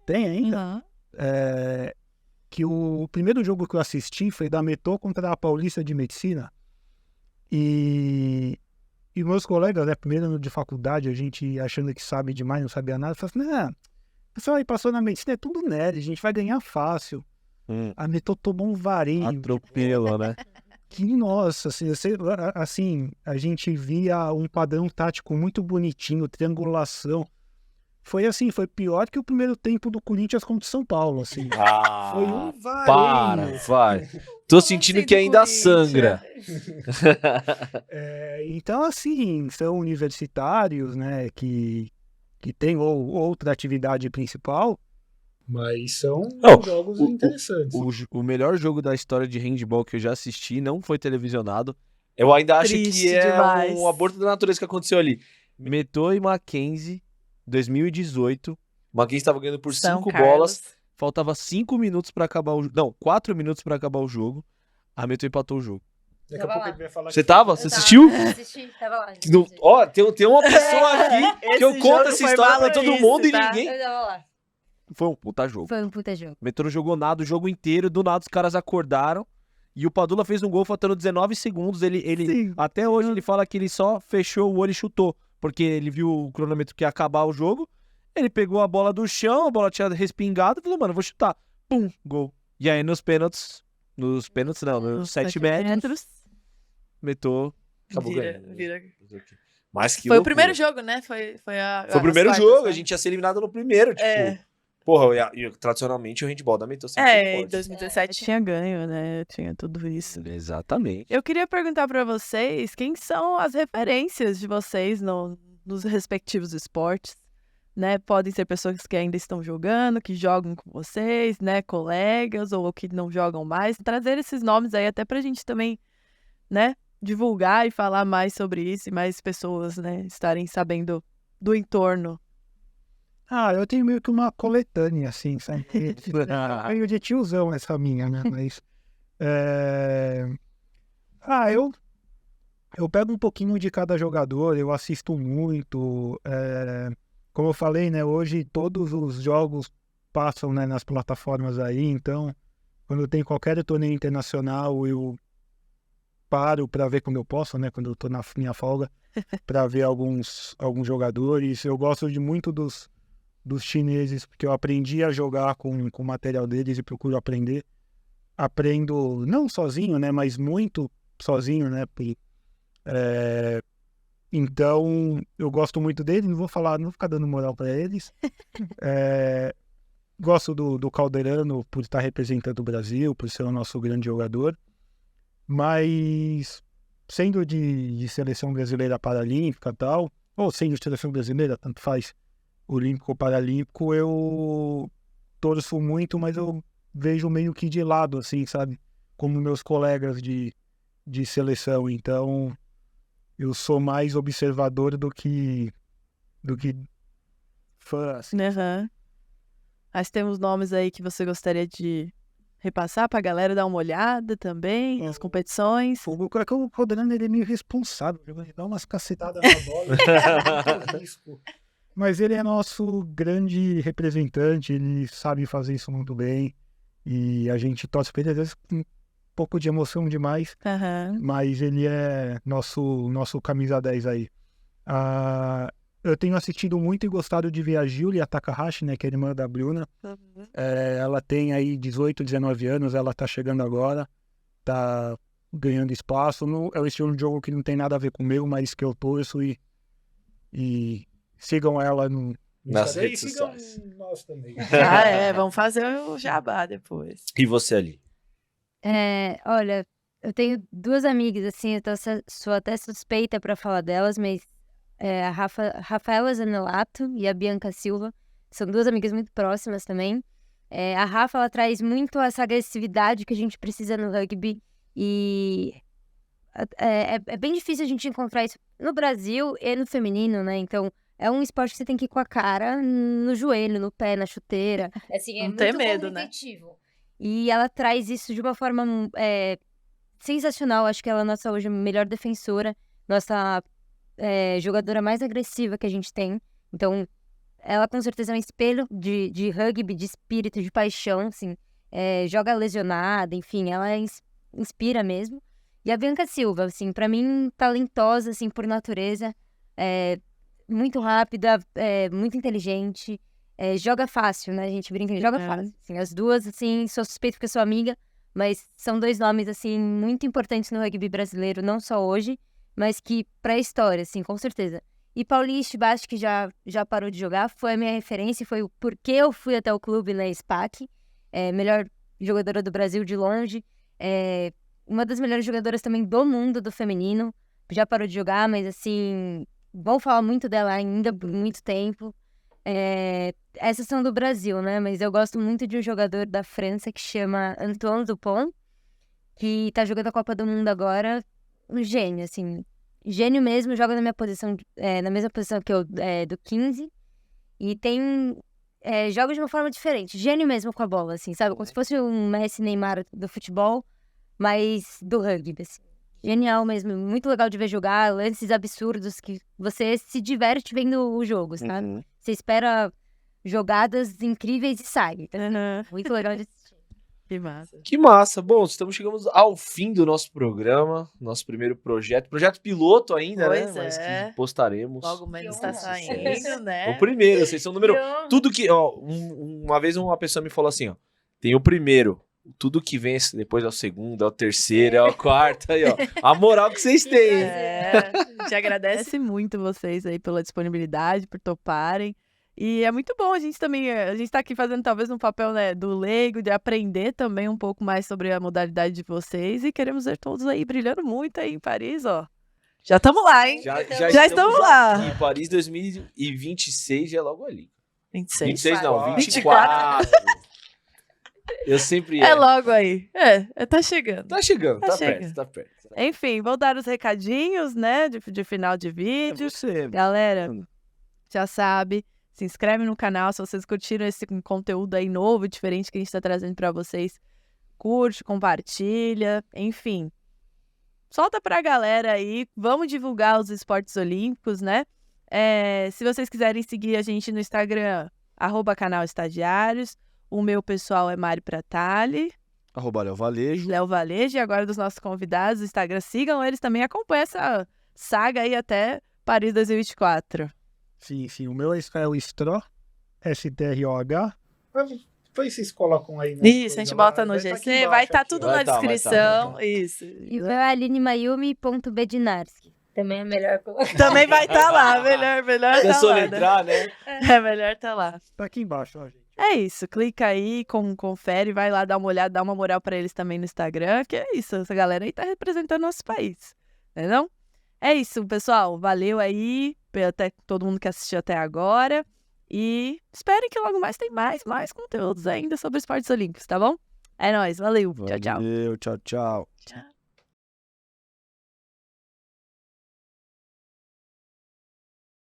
Tem ainda? Que o primeiro jogo que eu assisti foi da Metô contra a Paulista de Medicina. E meus colegas, né, primeiro ano de faculdade, a gente achando que sabe demais, não sabia nada, falaram assim, o pessoal aí passou na medicina, é tudo nerd, a gente vai ganhar fácil. A Metô tomou um vareio. Atropelo, né? Que, nossa, assim, a gente via um padrão tático muito bonitinho, triangulação. Foi assim, foi pior que o primeiro tempo do Corinthians contra o São Paulo, assim. Foi um vareio. Vai. Tô sentindo que ainda sangra. Então, assim, são universitários, né, que tem outra atividade principal, mas são jogos interessantes. O melhor jogo da história de handball que eu já assisti não foi televisionado. Eu ainda acho Triste que é demais. um aborto da natureza que aconteceu ali. Metô e Mackenzie, 2018. Mackenzie estava ganhando por São 5 Carlos. bolas. Faltava 5 minutos pra acabar o jogo. Não, 4 minutos pra acabar o jogo. A Metô empatou o jogo. Daqui a pouco ele vai falar Você tava? Você assistiu? Assisti, tava lá. Ó, tem uma pessoa aqui que eu Esse conto jogo essa foi história pra todo maluquice, mundo e tá? ninguém. Eu tava lá. Foi um puta jogo. Foi um puta jogo. O Metô não jogou nada o jogo inteiro. Do nada os caras acordaram. E o Padula fez um gol faltando 19 segundos. Ele até hoje ele fala que ele só fechou o olho e chutou. Porque ele viu o cronômetro que ia acabar o jogo. Ele pegou a bola do chão, a bola tinha respingado e falou, mano, vou chutar. Pum, gol. E aí nos pênaltis nos 7 metros, Metô acabou ganhando. Mas que Foi o loucura. primeiro jogo, né? Foi o primeiro jogo, a gente ia ser eliminado no primeiro, tipo... Porra, tradicionalmente o handball da Metô sempre foi em forte. 2017. Tinha ganho, né? Tinha tudo isso. Exatamente. Eu queria perguntar pra vocês quem são as referências de vocês nos respectivos esportes, né? Podem ser pessoas que ainda estão jogando, que jogam com vocês, né? Colegas ou que não jogam mais. Trazer esses nomes aí até pra gente também, né? Divulgar e falar mais sobre isso e mais pessoas, né? Estarem sabendo do entorno. Eu tenho meio que uma coletânea, assim, sabe? Meio de tiozão essa minha, né? Mas... Eu pego um pouquinho de cada jogador, eu assisto muito. Como eu falei, né? Hoje todos os jogos passam, né, nas plataformas aí, então quando tem qualquer torneio internacional, eu paro para ver quando eu posso, né? Quando eu tô na minha folga, para ver alguns jogadores. Eu gosto muito dos chineses, porque eu aprendi a jogar com o material deles e procuro aprender. Aprendo não sozinho, né, mas muito sozinho, né, então eu gosto muito deles, não vou ficar dando moral para eles. Gosto do Calderano por estar representando o Brasil, por ser o nosso grande jogador. Mas sendo de seleção brasileira paralímpica e tal, ou sendo de seleção brasileira, tanto faz, olímpico ou paralímpico, eu torço muito, mas eu vejo meio que de lado, assim, sabe? Como meus colegas de seleção. Então, eu sou mais observador do que fã, assim. Aham. Mas temos nomes aí que você gostaria de repassar pra galera dar uma olhada também, nas competições. É que o Rodrigo, ele é meio responsável, ele dá umas cacetadas na bola, é muito risco. Mas ele é nosso grande representante, ele sabe fazer isso muito bem, e a gente torce pra ele, às vezes, com um pouco de emoção demais, Aham. mas ele é nosso camisa 10 aí. Eu tenho assistido muito e gostado de ver a Giulia Takahashi, né, que é a irmã da Bruna. Ela tem aí 18, 19 anos, ela tá chegando agora, tá ganhando espaço. É um estilo de jogo que não tem nada a ver com o meu, mas que eu torço e sigam ela Nas Instagram, redes e sigam sociais. nós também. Vamos fazer o jabá depois. E você ali? Olha, eu tenho duas amigas, assim, sou até suspeita pra falar delas, mas a Rafaela Zanelato e a Bianca Silva são duas amigas muito próximas também. A Rafa, ela traz muito essa agressividade que a gente precisa no rugby e é bem difícil a gente encontrar isso no Brasil e no feminino, né? Então, é um esporte que você tem que ir com a cara no joelho, no pé, na chuteira. Assim, Não ter medo, né? E ela traz isso de uma forma sensacional. Acho que ela é a nossa hoje melhor defensora, nossa jogadora mais agressiva que a gente tem. Então, ela com certeza é um espelho de rugby, de espírito, de paixão, assim. Joga lesionada, enfim, ela inspira mesmo. E a Bianca Silva, assim, pra mim, talentosa, assim, por natureza. Muito rápida, muito inteligente. Joga fácil, né? A gente brinca, joga fácil. Assim, as duas, assim, sou suspeita porque sou amiga, mas são dois nomes, assim, muito importantes no rugby brasileiro, não só hoje, mas que pra história, assim, com certeza. E Paulinha Estibasti, que já parou de jogar, foi a minha referência, foi o porquê eu fui até o clube na SPAC, melhor jogadora do Brasil de longe, uma das melhores jogadoras também do mundo, do feminino, já parou de jogar, mas assim, vão falar muito dela ainda por muito tempo. Essas são do Brasil, né, mas eu gosto muito de um jogador da França que chama Antoine Dupont, que tá jogando a Copa do Mundo agora, um gênio, assim, gênio mesmo, joga na minha posição, na mesma posição que eu, do 15, e joga de uma forma diferente, gênio mesmo com a bola, assim, sabe, como se fosse um Messi, Neymar do futebol, mas do rugby, assim. Genial mesmo, muito legal de ver jogar, lances absurdos que você se diverte vendo o jogo, sabe? Você espera jogadas incríveis e sai. Muito legal de assistir. Que massa. Que massa. Bom, chegamos ao fim do nosso programa, nosso primeiro projeto piloto ainda, Pois né? Mas é. que postaremos. Logo menos Que tá honra. saindo, né? O primeiro, vocês são o número... Que honra. Tudo que... Ó, uma vez uma pessoa me falou assim, ó, tem o primeiro, tudo que vem depois é o segundo, é o terceiro, é o quarto, aí ó, a moral que vocês têm. A gente agradece. Agradece muito vocês aí pela disponibilidade, por toparem. E é muito bom a gente também, a gente tá aqui fazendo talvez um papel, né, do leigo, de aprender também um pouco mais sobre a modalidade de vocês e queremos ver todos aí brilhando muito aí em Paris, ó. Já estamos lá, hein? Já estamos lá. Em Paris 2026 já é logo ali. 26. 26 não, 24. 24. Eu sempre... É logo aí. Tá chegando. Tá chegando, Tá tá chegando. perto, tá perto. Enfim, vou dar os recadinhos, né, de final de vídeo. Você. Galera, já sabe, se inscreve no canal se vocês curtiram esse conteúdo aí novo, diferente que a gente tá trazendo pra vocês. Curte, compartilha, enfim. Solta pra galera aí, vamos divulgar os esportes olímpicos, né? Se vocês quiserem seguir a gente no Instagram, @canalestagiários. O meu pessoal é Mari Pratali, Léo Valejo. Léo Valejo, e agora dos nossos convidados do Instagram. Sigam eles também, acompanhem essa saga aí até Paris 2024. Sim, o meu é o Stro, STROH. Depois vocês colocam aí. Né, Isso, a gente bota no GC, vai estar tudo na Vai tá, descrição. vai tá. Isso. E o meu é alinemayumi.bedinarski. Também é melhor colocar. Também vai estar lá, melhor É tá só lá. Né? entrar, né? É melhor tá lá. Tá aqui embaixo, ó, gente. É isso, clica aí, confere, vai lá dar uma olhada, dá uma moral pra eles também no Instagram, que é isso, essa galera aí tá representando nosso país, né não? É isso, pessoal, valeu aí, até todo mundo que assistiu até agora, e esperem que logo mais tem mais conteúdos ainda sobre esportes olímpicos, tá bom? É nóis, valeu, tchau, tchau. Valeu, tchau, tchau. Tchau.